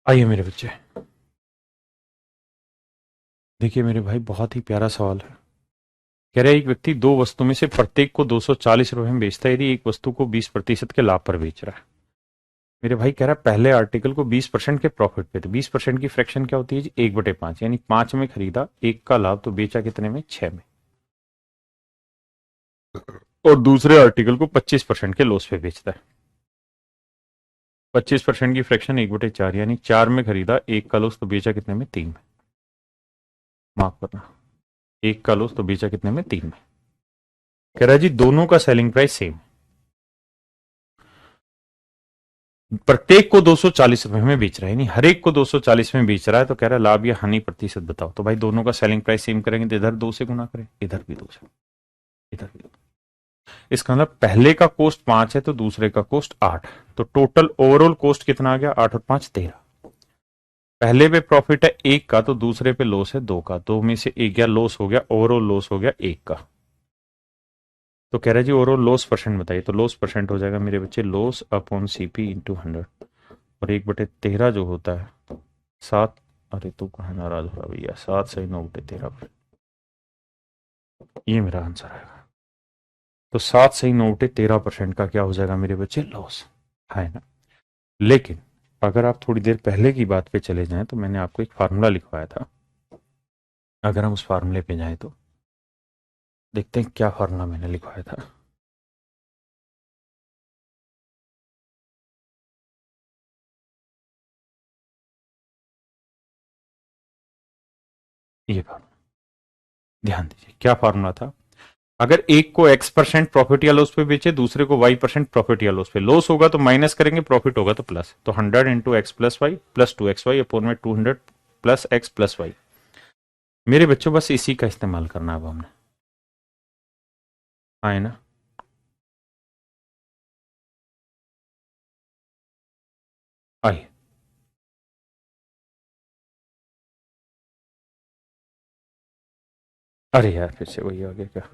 [SPEAKER 1] आइए मेरे बच्चे, देखिए मेरे भाई, बहुत ही प्यारा सवाल है। कह रहे हैं एक व्यक्ति दो वस्तु में से प्रत्येक को 240 रुपए में बेचता है, यदि एक वस्तु को 20% के लाभ पर बेच रहा है। मेरे भाई कह रहा है पहले आर्टिकल को 20% के प्रॉफिट पे, तो 20% की फ्रैक्शन क्या होती है जी? 1/5, यानी 5 में खरीदा, 1 का लाभ, तो बेचा कितने में? 6 में। और दूसरे आर्टिकल को 25% के लॉस पे बेचता है। 25% की फ्रैक्शन 1/4, यानी 4 में खरीदा, 1 का लॉस, तो बेचा कितने में? 3 में। माफ करना, 1 का लॉस, तो बेचा कितने में? 3 में। कह रहा है जी दोनों का सेलिंग प्राइस सेम, प्रत्येक को 240 रुपए में बेच रहा है, यानी हर एक को 240 में बेच रहा है। तो कह रहा है लाभ या हानि प्रतिशत बताओ। तो भाई दोनों का सेलिंग प्राइस सेम करेंगे तो इधर 2 से गुना करें, इधर भी 2 से, इधर भी 2। इसका मतलब पहले का कॉस्ट 5 है तो दूसरे का कॉस्ट 8, तो टोटल ओवरऑल कॉस्ट कितना आ गया? 8 और 5 13। पहले पे प्रॉफिट है 1 का, तो दूसरे पे लॉस है 2 का, 2 में से 1 गया, लॉस हो गया, ओवरऑल लॉस हो गया 1 का। तो कह रहा है जी ओवरऑल लॉस परसेंट बताइए। तो लॉस परसेंट हो जाएगा मेरे बच्चे लॉस अपॉन सीपी इंटू 100, और 1/13 जो होता है 7। अरे तू कहाँ नाराज हो रहा भैया? 7 सही 9/13, ये मेरा आंसर आएगा। तो 7 सही 9/13% का क्या हो जाएगा मेरे बच्चे? लॉस, है ना। लेकिन अगर आप थोड़ी देर पहले की बात पे चले जाएं, तो मैंने आपको एक फार्मूला लिखवाया था। अगर हम उस फार्मूले पे जाएं तो देखते हैं क्या फार्मूला मैंने लिखवाया था। ये फार्मूला ध्यान दीजिए, क्या फार्मूला था? अगर एक को x% प्रॉफिट या लॉस पे बेचे, दूसरे को y% प्रॉफिट या लॉस पे, लॉस होगा तो माइनस करेंगे, प्रॉफिट होगा तो प्लस। तो 100 into x plus y plus 2xy upon में 200 प्लस एक्स प्लस वाई। मेरे बच्चों बस इसी का इस्तेमाल करना है अब हमने, आए ना। आइए, अरे यार फिर से वही आ गया क्या?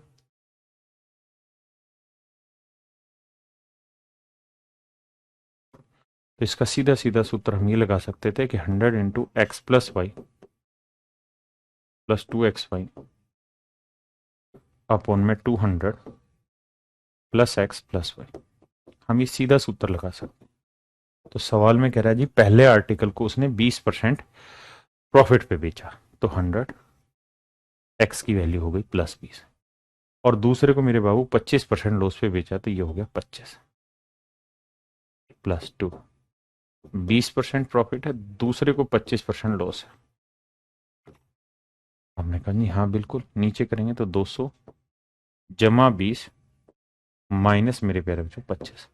[SPEAKER 1] तो इसका सीधा सीधा सूत्र हम ये लगा सकते थे कि 100 into x plus y plus 2xy upon में 200 प्लस एक्स प्लस वाई। हम ये सीधा सूत्र लगा सकते हैं। तो सवाल में कह रहा है जी पहले आर्टिकल को उसने 20% प्रॉफिट पे बेचा, तो 100, एक्स की वैल्यू हो गई +20, और दूसरे को मेरे बाबू 25% लॉस पे बेचा, तो ये हो गया 25 +2। 20% प्रॉफिट है, दूसरे को 25% लॉस है। हमने कहा जी हाँ बिल्कुल, नीचे करेंगे तो 200 जमा 20 माइनस मेरे प्यारे बच्चों 25।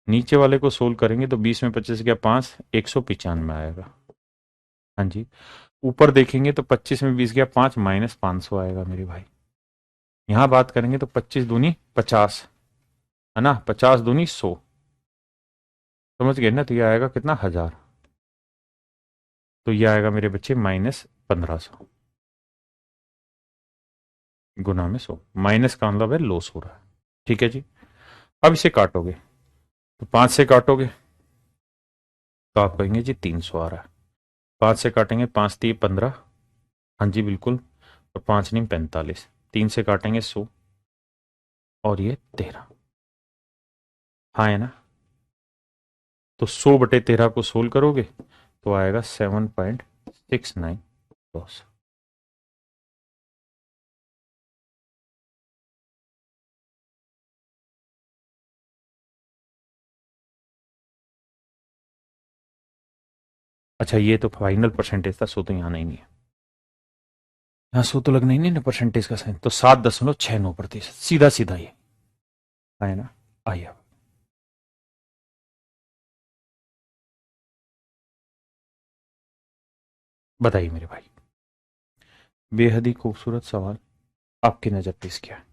[SPEAKER 1] नीचे वाले को सोल्व करेंगे तो 20 में 25 गया 5, 195 आएगा। हाँ जी। ऊपर देखेंगे तो 25 में 20 गया 5, माइनस 500 आएगा मेरे भाई। यहां बात करेंगे तो 25 दूनी 50, है ना, 50 दूनी 100, समझ गए ना। तो ये आएगा कितना? 1000। तो ये आएगा मेरे बच्चे -1500 गुना में 100। माइनस का मतलब है लॉस हो रहा है। ठीक है जी। अब इसे काटोगे तो 5 से काटोगे तो आप कहेंगे जी 300 आ रहा है। 5 से काटेंगे, 5 3 15, हाँ जी बिल्कुल, और 5 नहीं 45, 3 से काटेंगे 100, और ये 13, हाँ है ना। तो 100/13 को सोल्व करोगे तो आएगा 7.69 लॉस। अच्छा ये तो फाइनल परसेंटेज था, सो तो यहाँ नहीं है, यहाँ सो तो लगना ही नहीं ना परसेंटेज का साइन। तो 7.69%, सीधा सीधा ये है ना। आइए अब बताइए मेरे भाई, बेहद ही खूबसूरत सवाल, आपकी नजर पे क्या है?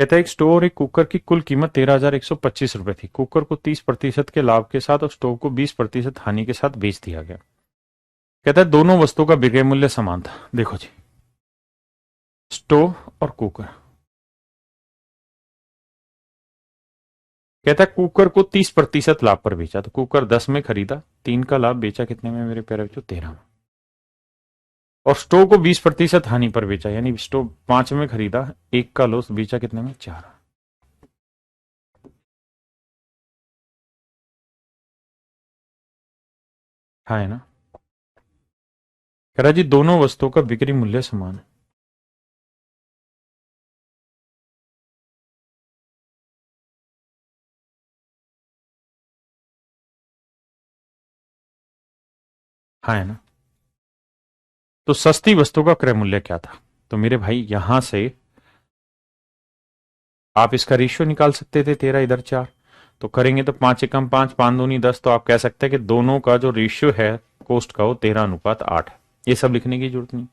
[SPEAKER 1] कहता है एक स्टोव और एक कुकर की कुल कीमत 13,125 रुपए थी। कुकर को 30% के लाभ के साथ और स्टोव को 20% हानि के साथ बेच दिया गया। कहता है दोनों वस्तुओं का विक्रय मूल्य समान था। देखो जी, स्टोव और कुकर। कहता है कुकर को 30% लाभ पर बेचा, तो कुकर 10 में खरीदा, 3 का लाभ बेचा कितने में मेरे प्यारे बच्चों? 13 में। और स्टोव को 20% हानि पर बेचा, यानी स्टोव 5 में खरीदा, 1 का लॉस, बेचा कितने में? 4। हाँ है ना? कह रहा जी दोनों वस्तुओं का बिक्री मूल्य समान है। हाँ है ना? तो सस्ती वस्तु का क्रय मूल्य क्या था? तो मेरे भाई यहां से आप इसका रेशियो निकाल सकते थे, 13 इधर 4, तो करेंगे तो 5 एकम 5, 5 दूनी 10, तो आप कह सकते हैं कि दोनों का जो रेशियो है कोस्ट का वो 13:8 है। ये सब लिखने की जरूरत नहीं।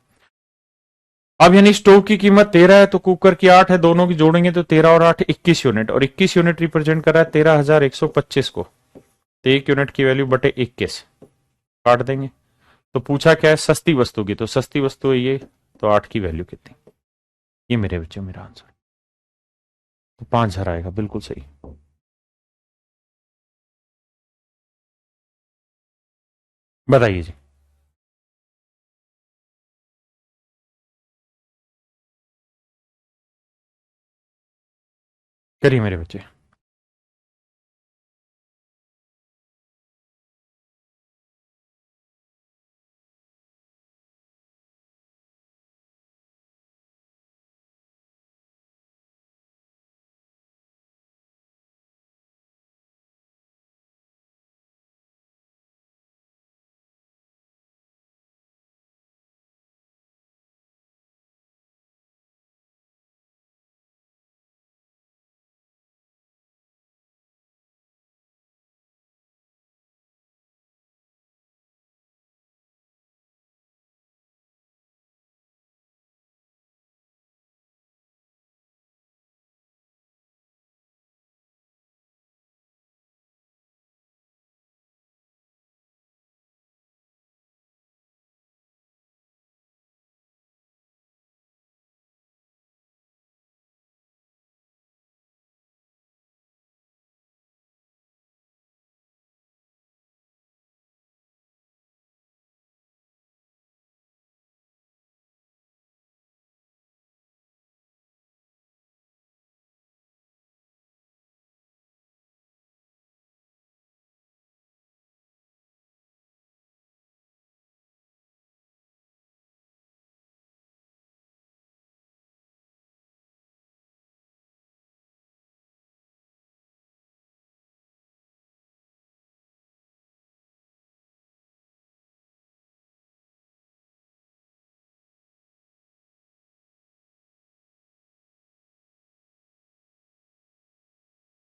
[SPEAKER 1] अब यानी स्टोव की कीमत 13 है तो कुकर की 8 है, दोनों की जोड़ेंगे तो 13 और 8 21 यूनिट, और 21 यूनिट रिप्रेजेंट कर रहा है 13,125 को, तो 1 यूनिट की वैल्यू बटे 21 काट देंगे। तो पूछा क्या है? सस्ती वस्तु की, तो सस्ती वस्तु है ये, तो 8 की वैल्यू कितनी? ये मेरे बच्चे मेरा आंसर, तो 5,000 आएगा, बिल्कुल सही। बताइए जी। करिए मेरे बच्चे।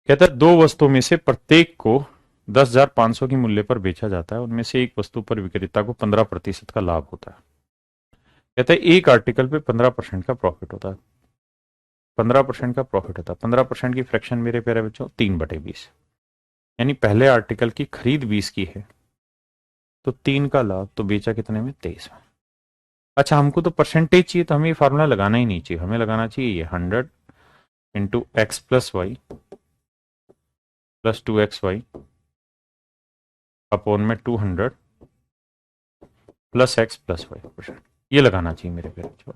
[SPEAKER 1] कहता है दो वस्तुओं में से प्रत्येक को 10,500 की मूल्य पर बेचा जाता है, उनमें से एक वस्तु पर विक्रेता को 15% का लाभ होता है। कहता है एक आर्टिकल पे 15% का प्रॉफिट होता है, 15% का प्रॉफिट होता है। 15% की फ्रैक्शन मेरे प्यारे बच्चों 3/20, यानी पहले आर्टिकल की खरीद 20 की है, तो 3 का लाभ, तो बेचा कितने में? 23 में। अच्छा, हमको तो परसेंटेज चाहिए, तो हमें ये फार्मूला लगाना ही नहीं चाहिए, हमें लगाना चाहिए ये 100 into x plus y plus 2xy upon में 200 प्लस एक्स प्लस वाई, ये लगाना चाहिए मेरे प्यारे बच्चों,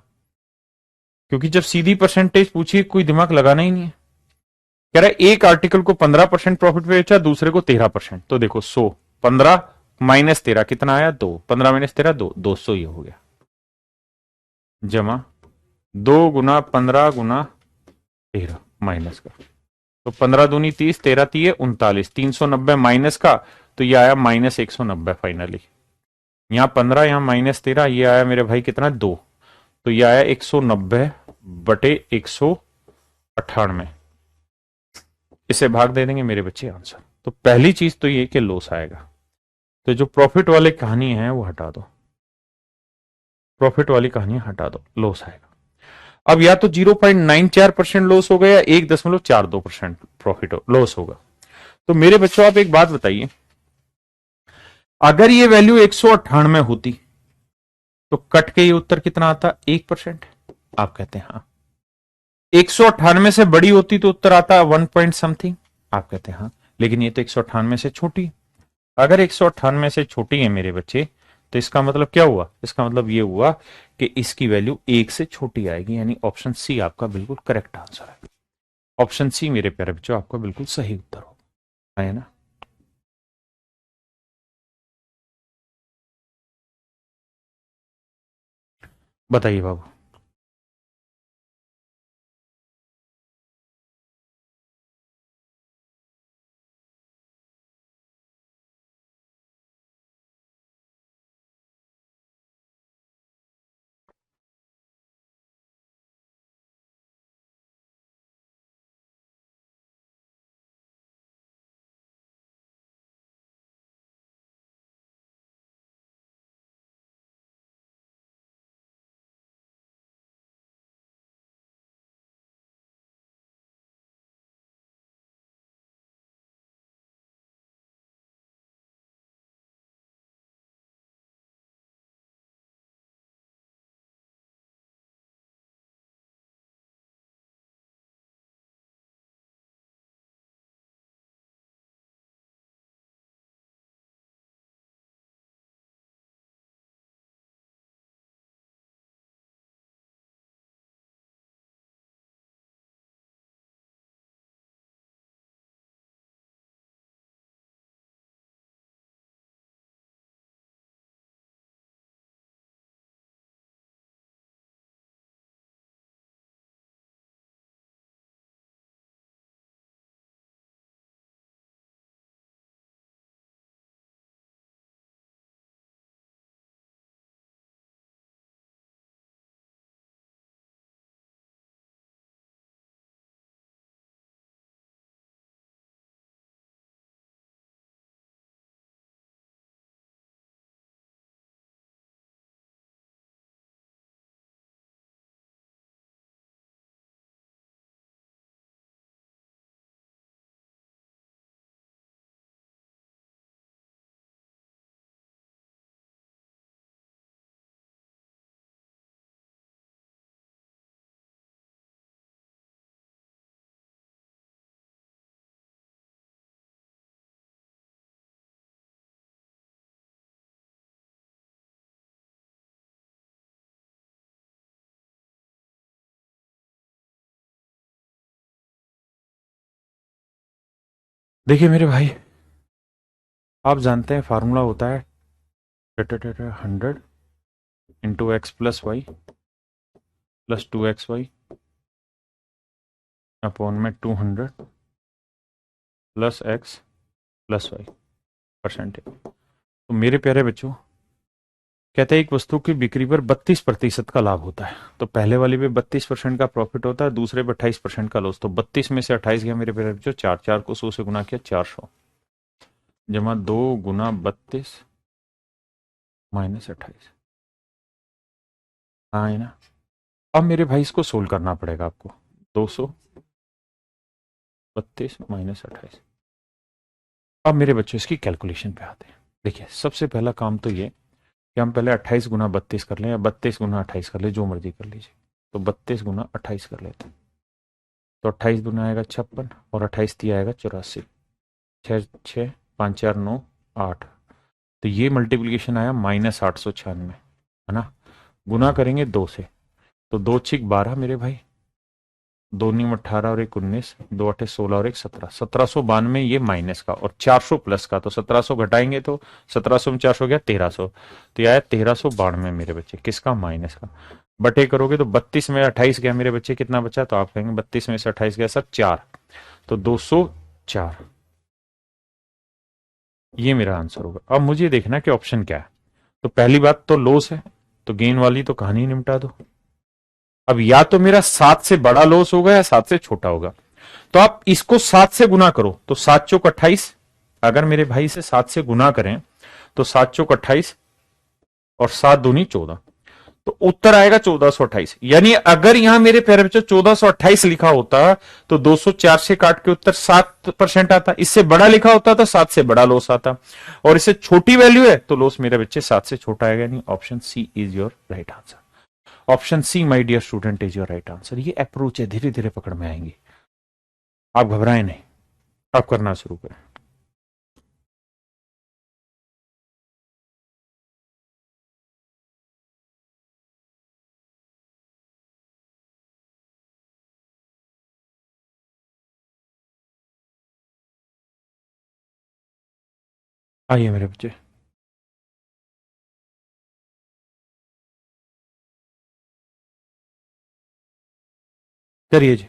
[SPEAKER 1] क्योंकि जब सीधी परसेंटेज पूछी कोई दिमाग लगाना ही नहीं है। कह रहा है एक आर्टिकल को 15% प्रॉफिट बेचा, दूसरे को 13%, तो देखो 100, 15 माइनस 13 कितना आया? 2, 15 माइनस 13 2, 200 ये हो गया, जमा 2 गुना 15 गुना 13 माइनस का, तो 15 दूनी 30, 13 तीय 39, 390 माइनस का, तो ये आया -190 फाइनली। यहाँ 15, यहाँ -13, ये आया मेरे भाई कितना? 2, तो ये आया 190 बटे 198, इसे भाग दे देंगे मेरे बच्चे आंसर। तो पहली चीज तो ये कि लॉस आएगा, तो जो प्रॉफिट वाली कहानी है वो हटा दो, प्रॉफिट वाली कहानी हटा दो, लॉस आएगा। अब या तो 0.94% लॉस होगा या 1.42% प्रॉफिट लॉस होगा। तो मेरे बच्चों आप एक बात बताइए, अगर ये वैल्यू 198 होती तो कट के ये उत्तर कितना आता? 1%। आप कहते हैं हाँ। 198 से बड़ी होती तो उत्तर आता 1 पॉइंट समथिंग। आप कहते हैं हाँ, लेकिन ये तो 198 से छोटी। अगर 198 से छोटी है मेरे बच्चे, तो इसका मतलब क्या हुआ? इसका मतलब ये हुआ कि इसकी वैल्यू 1 से छोटी आएगी, यानी ऑप्शन सी आपका बिल्कुल करेक्ट आंसर है। ऑप्शन सी मेरे प्यारे बच्चों आपका बिल्कुल सही उत्तर होगा, है ना। बताइए बाबू। देखिए मेरे भाई, आप जानते हैं फार्मूला होता है 100 × x+y + 2xy अपॉन में 200 + x + y परसेंटेज। तो मेरे प्यारे बच्चों, कहते हैं एक वस्तु की बिक्री पर 32% का लाभ होता है। तो पहले वाली पे 32% का प्रॉफिट होता है, दूसरे पे 28% का लॉस। तो 32 में से 28 गया मेरे प्यारे बच्चों, 4 को 100 से गुना किया, 400 जमा 2 गुना 32 -28। हाँ है ना। अब मेरे भाई इसको सोल्व करना पड़ेगा आपको। 232 -28। अब मेरे बच्चों इसकी कैलकुलेशन पे आते हैं। देखिए सबसे पहला काम तो ये कि हम पहले 28 गुना 32 कर लें या 32 गुना 28 कर ले, जो मर्जी कर लीजिए। तो 32 गुना 28 कर लेते हैं। तो 28 गुना आएगा 56 और 28 दिया आएगा 84। 6 6 5 4 9 8। तो ये मल्टीप्लीकेशन आया -896, है ना। गुना करेंगे 2 से, तो 2 छिक 12 मेरे भाई, 2 नीम 18 और 1 19, 2 8 16 और 1 17, 1792 ये माइनस का और 400 प्लस का। तो 1700 घटाएंगे तो 1700 में 400 गया 1300। तो यह आया 1392 मेरे बच्चे, किसका? माइनस का। बटे करोगे तो 32 में 28 गया मेरे बच्चे, कितना बचा? तो आप कहेंगे 32 में से 28 गया सर 4, तो 204। ये मेरा आंसर होगा। अब मुझे देखना कि ऑप्शन क्या है। तो पहली बात तो लॉस है, तो गेन वाली तो कहानी निपटा दो। अब या तो मेरा 7 से बड़ा लॉस होगा या 7 से छोटा होगा। तो आप इसको 7 से गुना करो, तो 7 चौक 28। अगर मेरे भाई से 7 से गुना करें तो 7 चौक 28 और 7 दूनी 14। तो उत्तर आएगा 1428। यानी अगर यहां मेरे प्यारे बच्चों 1428 लिखा होता तो 204 से काट के उत्तर 7% आता। इससे बड़ा लिखा होता तो 7 से बड़ा लॉस आता, और इससे छोटी वैल्यू है तो लॉस मेरे बच्चे 7 से छोटा आएगा। यानी option C is your right answer. Option C my dear student is your right answer. ये अप्रोच है, धीरे धीरे पकड़ में आएंगे, आप घबराएं नहीं, आप करना शुरू करें। आइए मेरे बच्चे, करिए जी।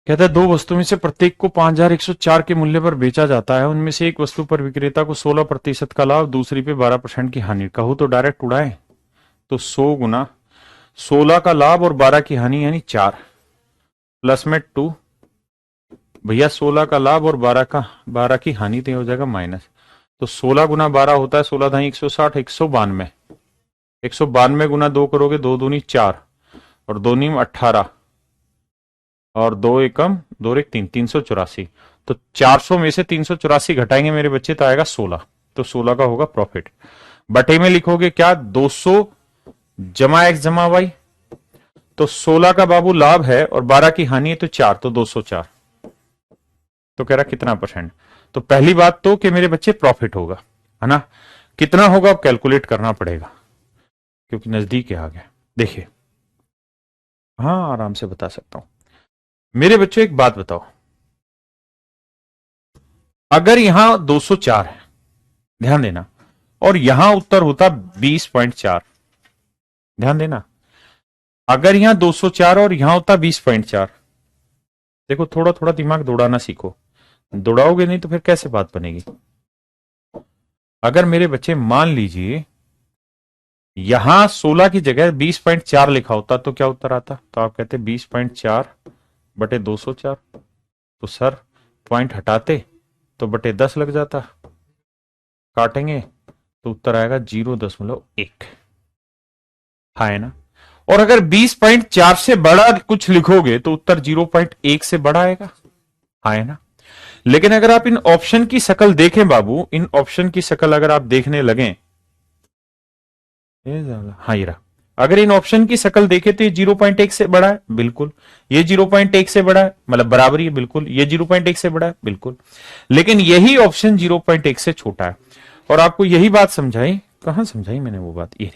[SPEAKER 1] कहता है दो वस्तु में से प्रत्येक को 5104 के मूल्य पर बेचा जाता है। उनमें से एक वस्तु पर विक्रेता को 16% का लाभ, दूसरी पे 12% की हानि। कहूं तो डायरेक्ट उड़ाए तो 100 गुना 16 का लाभ और 12 की हानि यानी 4 प्लस में 2 भैया 16 का लाभ और 12 की हानि तो हो जाएगा माइनस। तो 16 गुना 12 होता है 16 धाई 160, 192 192 गुना 2 करोगे 2 दूनी 4 और 2 नीम 18 और 2 एकम 2 एक 3 384। तो 400 में से 384 घटाएंगे मेरे बच्चे तो आएगा 16। तो 16 का होगा प्रॉफिट। बटे में लिखोगे क्या 200 जमा एक्स जमा वाई। तो 16 का बाबू लाभ है और 12 की हानि है तो 4, तो 204। तो कह रहा कितना परसेंट। तो पहली बात तो कि मेरे बच्चे प्रॉफिट होगा, है ना। कितना होगा अब कैलकुलेट करना पड़ेगा क्योंकि नजदीक आ गया। देखिए, हाँ आराम से बता सकता हूं मेरे बच्चों। एक बात बताओ, अगर यहां 204 है, ध्यान देना, और यहां उत्तर होता 20.4, ध्यान देना। अगर यहां 204 और यहां होता 20.4, देखो थोड़ा थोड़ा दिमाग दौड़ाना सीखो, दौड़ाओगे नहीं तो फिर कैसे बात बनेगी। अगर मेरे बच्चे मान लीजिए यहां 16 की जगह 20.4 लिखा होता तो क्या उत्तर आता। तो आप कहते 20.4 बटे 204। तो सर पॉइंट हटाते तो बटे 10 लग जाता, काटेंगे तो उत्तर आएगा 0.1। हाँ है ना। और अगर 20.4 से बड़ा कुछ लिखोगे तो उत्तर 0.1 से बड़ा आएगा। हाँ है ना। लेकिन अगर आप इन ऑप्शन की शकल देखें बाबू, इन ऑप्शन की शकल अगर आप देखने लगे, हाँ ये रहा। अगर इन ऑप्शन की शक्ल देखे तो ये 0.1 से बड़ा है, बिल्कुल। ये 0.1 से बड़ा है, मतलब बराबर ही है, बिल्कुल। ये 0.1 से बड़ा है, बिल्कुल। लेकिन यही ऑप्शन 0.1 से छोटा है। और आपको यही बात समझाई, कहां समझाई मैंने वो बात, ये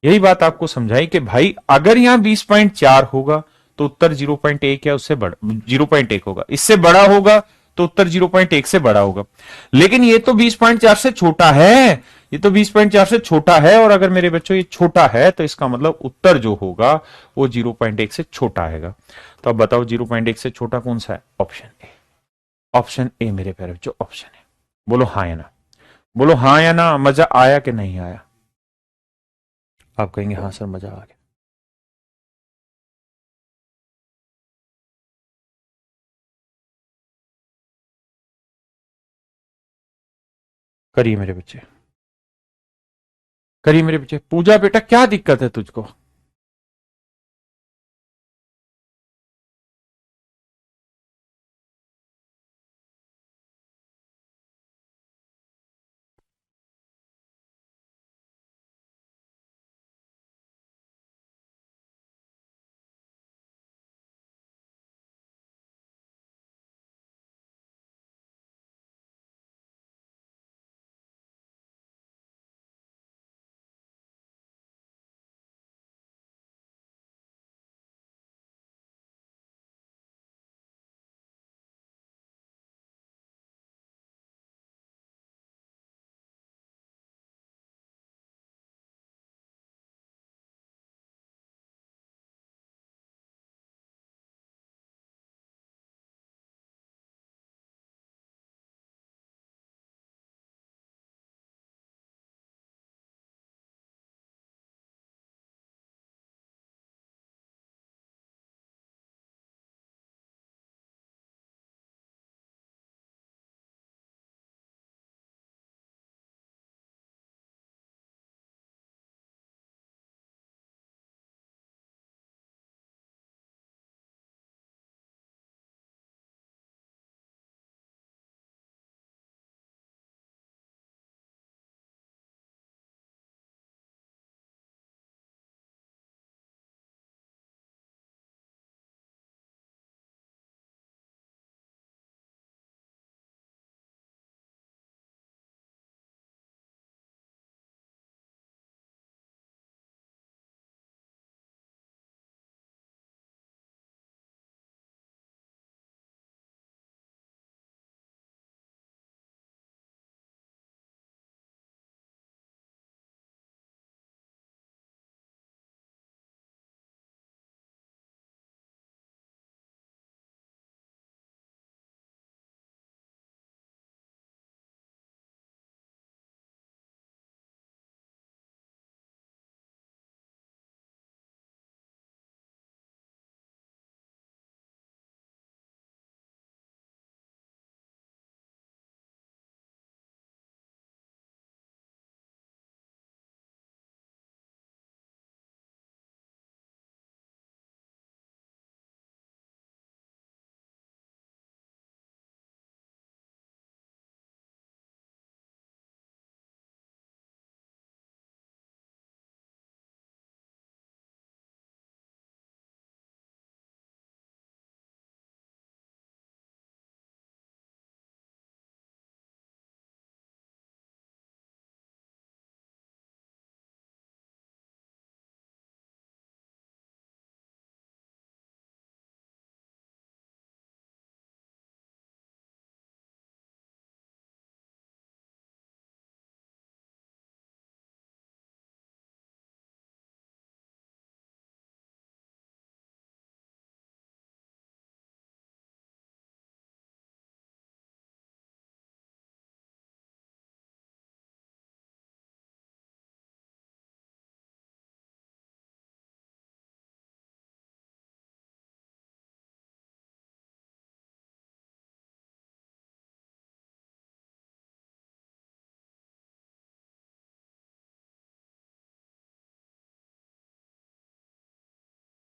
[SPEAKER 1] यही बात आपको समझाई कि भाई अगर यहां 20.4 होगा तो उत्तर 0.1 या उससे बड़ा 0.1 होगा, इससे बड़ा होगा तो उत्तर 0.1 से बड़ा होगा। लेकिन ये तो 20.4 से छोटा है, ये तो 20.4 से छोटा है, और अगर मेरे बच्चों ये छोटा है तो इसका मतलब उत्तर जो होगा वो 0.1 से छोटा आएगा। तो अब बताओ 0.1 से छोटा कौन सा है? Option A. ऑप्शन ए मेरे प्यारे बच्चों ऑप्शन है। बोलो हाँ या ना, बोलो हाँ या ना, मजा आया कि नहीं आया? आप कहेंगे हाँ सर मजा आ गया। करिए मेरे बच्चे, करिए मेरे बच्चे। पूजा बेटा क्या दिक्कत है तुझको?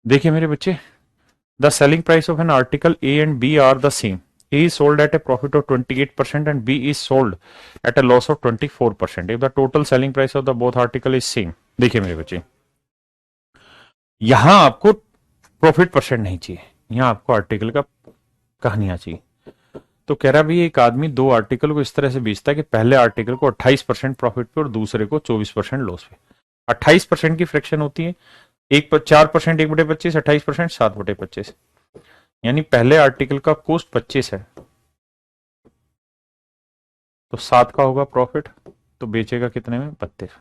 [SPEAKER 1] देखिए मेरे बच्चे, the selling price of an article A and B are the same. A is sold at a profit of 28% and B is sold at a loss of 24% if the total selling price of the both article is same। देखिए मेरे बच्चे, यहां आपको profit percent नहीं चाहिए, यहां आपको article का कहानियां चाहिए। तो कह रहा भाई एक आदमी दो आर्टिकल को इस तरह से बेचता है कि पहले आर्टिकल को 28% प्रॉफिट पे और दूसरे को 24% लॉस पे। 28% की फ्रैक्शन होती है, एक पर 4%, 1/25, 28%, 7/25। यानी पहले आर्टिकल का कॉस्ट 25 है तो 7 का होगा प्रॉफिट, तो बेचेगा कितने में? 32।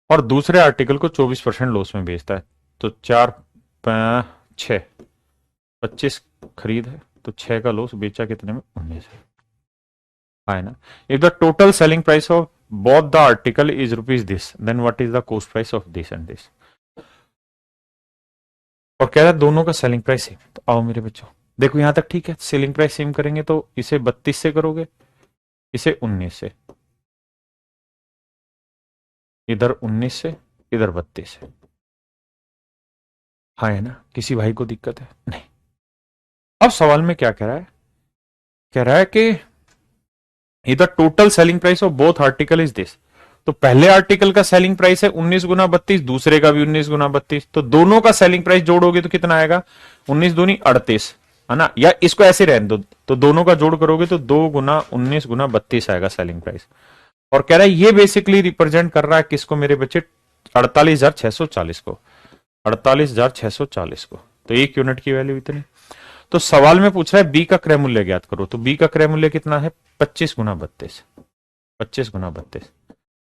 [SPEAKER 1] और दूसरे आर्टिकल को 24% लॉस में बेचता है, तो 4 6 25 खरीद है तो 6 का लॉस, बेचा कितने में? 19 है ना। If the total selling price of both the article is rupees this, then what is the cost price of this and this. और कह रहा है दोनों का सेलिंग प्राइस सेम। तो आओ मेरे बच्चों, देखो यहां तक ठीक है, सेलिंग प्राइस सेम करेंगे तो इसे 32 से करोगे, इसे 19 से, इधर 19 से, इधर 32 से। हाँ है ना, किसी भाई को दिक्कत है? नहीं। अब सवाल में क्या कह रहा है? कह रहा है कि इधर total selling price of both article is this. तो पहले आर्टिकल का सेलिंग प्राइस है 19 गुना 32, दूसरे का भी 19 गुना 32, तो दोनों का सेलिंग प्राइस जोड़ोगे तो कितना आएगा? 19 दूनी 38, है ना। या इसको ऐसे रहने दो, तो दोनों का जोड़ करोगे तो 2 गुना 19 गुना 32 आएगा सेलिंग प्राइस। और कह रहा है ये बेसिकली रिप्रेजेंट कर रहा है किसको मेरे बच्चे? 48,640 को, 48,640 को। तो एक यूनिट की वैल्यू इतनी। तो सवाल में पूछ रहा है बी का क्रय मूल्य ज्ञात करो, तो बी का क्रय मूल्य कितना है? 25 गुना 32, 25 गुना 32।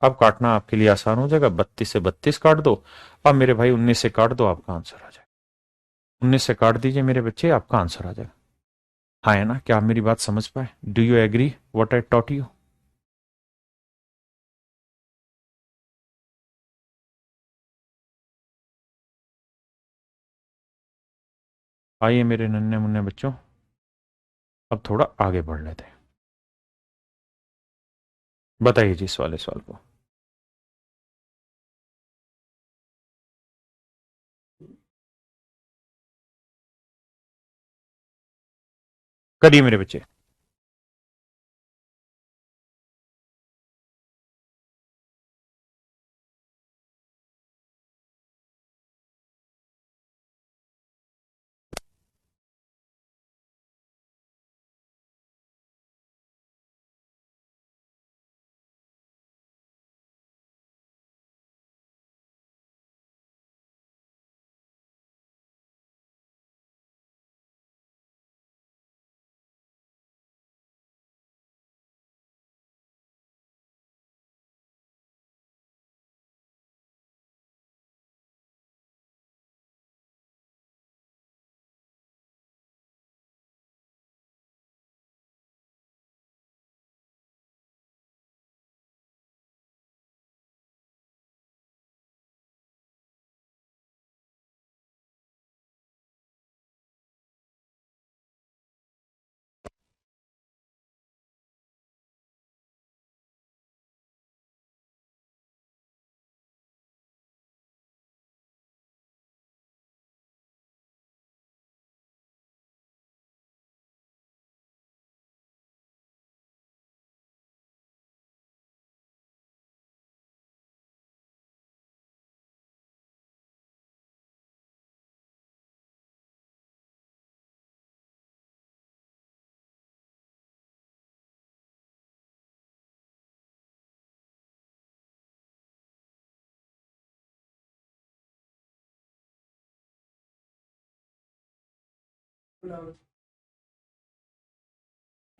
[SPEAKER 1] अब काटना आपके लिए आसान हो जाएगा, 32 से 32 काट दो, अब मेरे भाई 19 से काट दो, आपका आंसर आ जाएगा। 19 से काट दीजिए मेरे बच्चे, आपका आंसर आ जाएगा। हाँ है ना, क्या आप मेरी बात समझ पाए? Do you agree what I taught you? आइए मेरे नन्हे मुन्ने बच्चों, अब थोड़ा आगे बढ़ लेते हैं। बताइए जी इस वाले सवाल को। करिए मेरे बच्चे।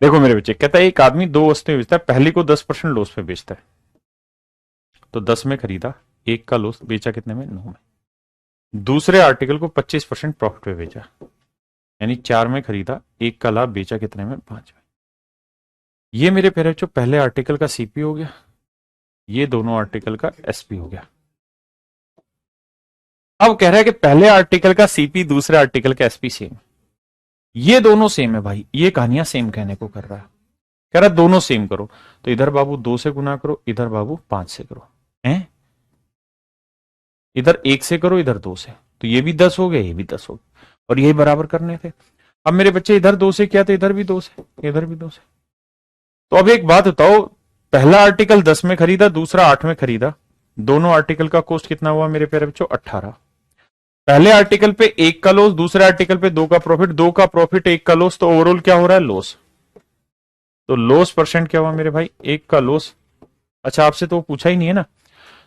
[SPEAKER 1] देखो मेरे बच्चे, कहता है एक आदमी दो वस्तुएं बेचता है, पहली को 10% लॉस पे बेचता है, तो 10 में खरीदा, एक का लॉस, बेचा कितने में? 9 में। दूसरे आर्टिकल को 25% प्रॉफिट पे बेचा, यानी 4 में खरीदा, एक का लाभ, बेचा कितने में? 5 में। ये मेरे प्यारे बच्चों पहले आर्टिकल का सीपी हो गया, ये दोनों आर्टिकल का एसपी हो गया। अब कह रहा है कि पहले आर्टिकल का सीपी दूसरे आर्टिकल का एसपी सेम, ये दोनों सेम है भाई, ये कहानियां सेम कहने को कर रहा है। कह रहा है दोनों सेम करो, तो इधर बाबू 2 से गुना करो, इधर बाबू 5 से करो, हैं? इधर 1 से करो, इधर 2 से, तो ये भी 10 हो गया, ये भी 10 हो गया, और यही बराबर करने थे। अब मेरे बच्चे इधर 2 से किया तो इधर भी 2 से, इधर भी 2 से। तो अब एक बात बताओ, पहला आर्टिकल 10 में खरीदा, दूसरा 8 में खरीदा, दोनों आर्टिकल का कॉस्ट कितना हुआ मेरे प्यारे बच्चों? 18। पहले आर्टिकल पे 1 का लॉस, दूसरे आर्टिकल पे 2 का प्रॉफिट, 2 का प्रॉफिट 1 का लॉस, तो ओवरऑल क्या हो रहा है? लॉस। तो लॉस परसेंट क्या हुआ मेरे भाई? 1 का लॉस। अच्छा, आपसे तो वो पूछा ही नहीं है ना।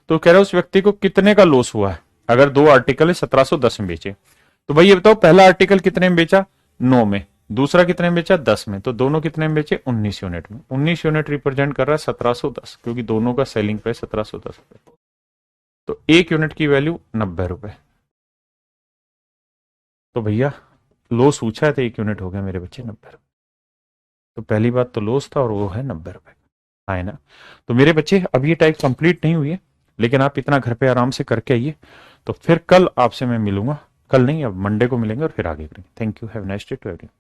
[SPEAKER 1] तो कह रहा है उस व्यक्ति को कितने का लॉस हुआ है अगर 2 आर्टिकल है 1710 में बेचे। तो भाई ये बताओ, पहला आर्टिकल कितने में बेचा? 9 में। दूसरा कितने में बेचा? 10 में। तो दोनों कितने में बेचे? 19 यूनिट में। 19 यूनिट रिप्रेजेंट कर रहा है 1710, क्योंकि दोनों का सेलिंग प्राइस 1710 रुपए। तो 1 यूनिट की वैल्यू 90 रुपए। तो भैया लॉस पूछा है तो 1 यूनिट हो गया मेरे बच्चे 90 रुपए। तो पहली बात तो लॉस था और वो है 90 रुपए। हाँ है ना। तो मेरे बच्चे अब ये टाइप कंप्लीट नहीं हुई है, लेकिन आप इतना घर पे आराम से करके आइए। तो फिर कल आपसे मैं मिलूंगा, कल नहीं अब मंडे को मिलेंगे और फिर आगे करेंगे। Thank you, have nice day to everyone.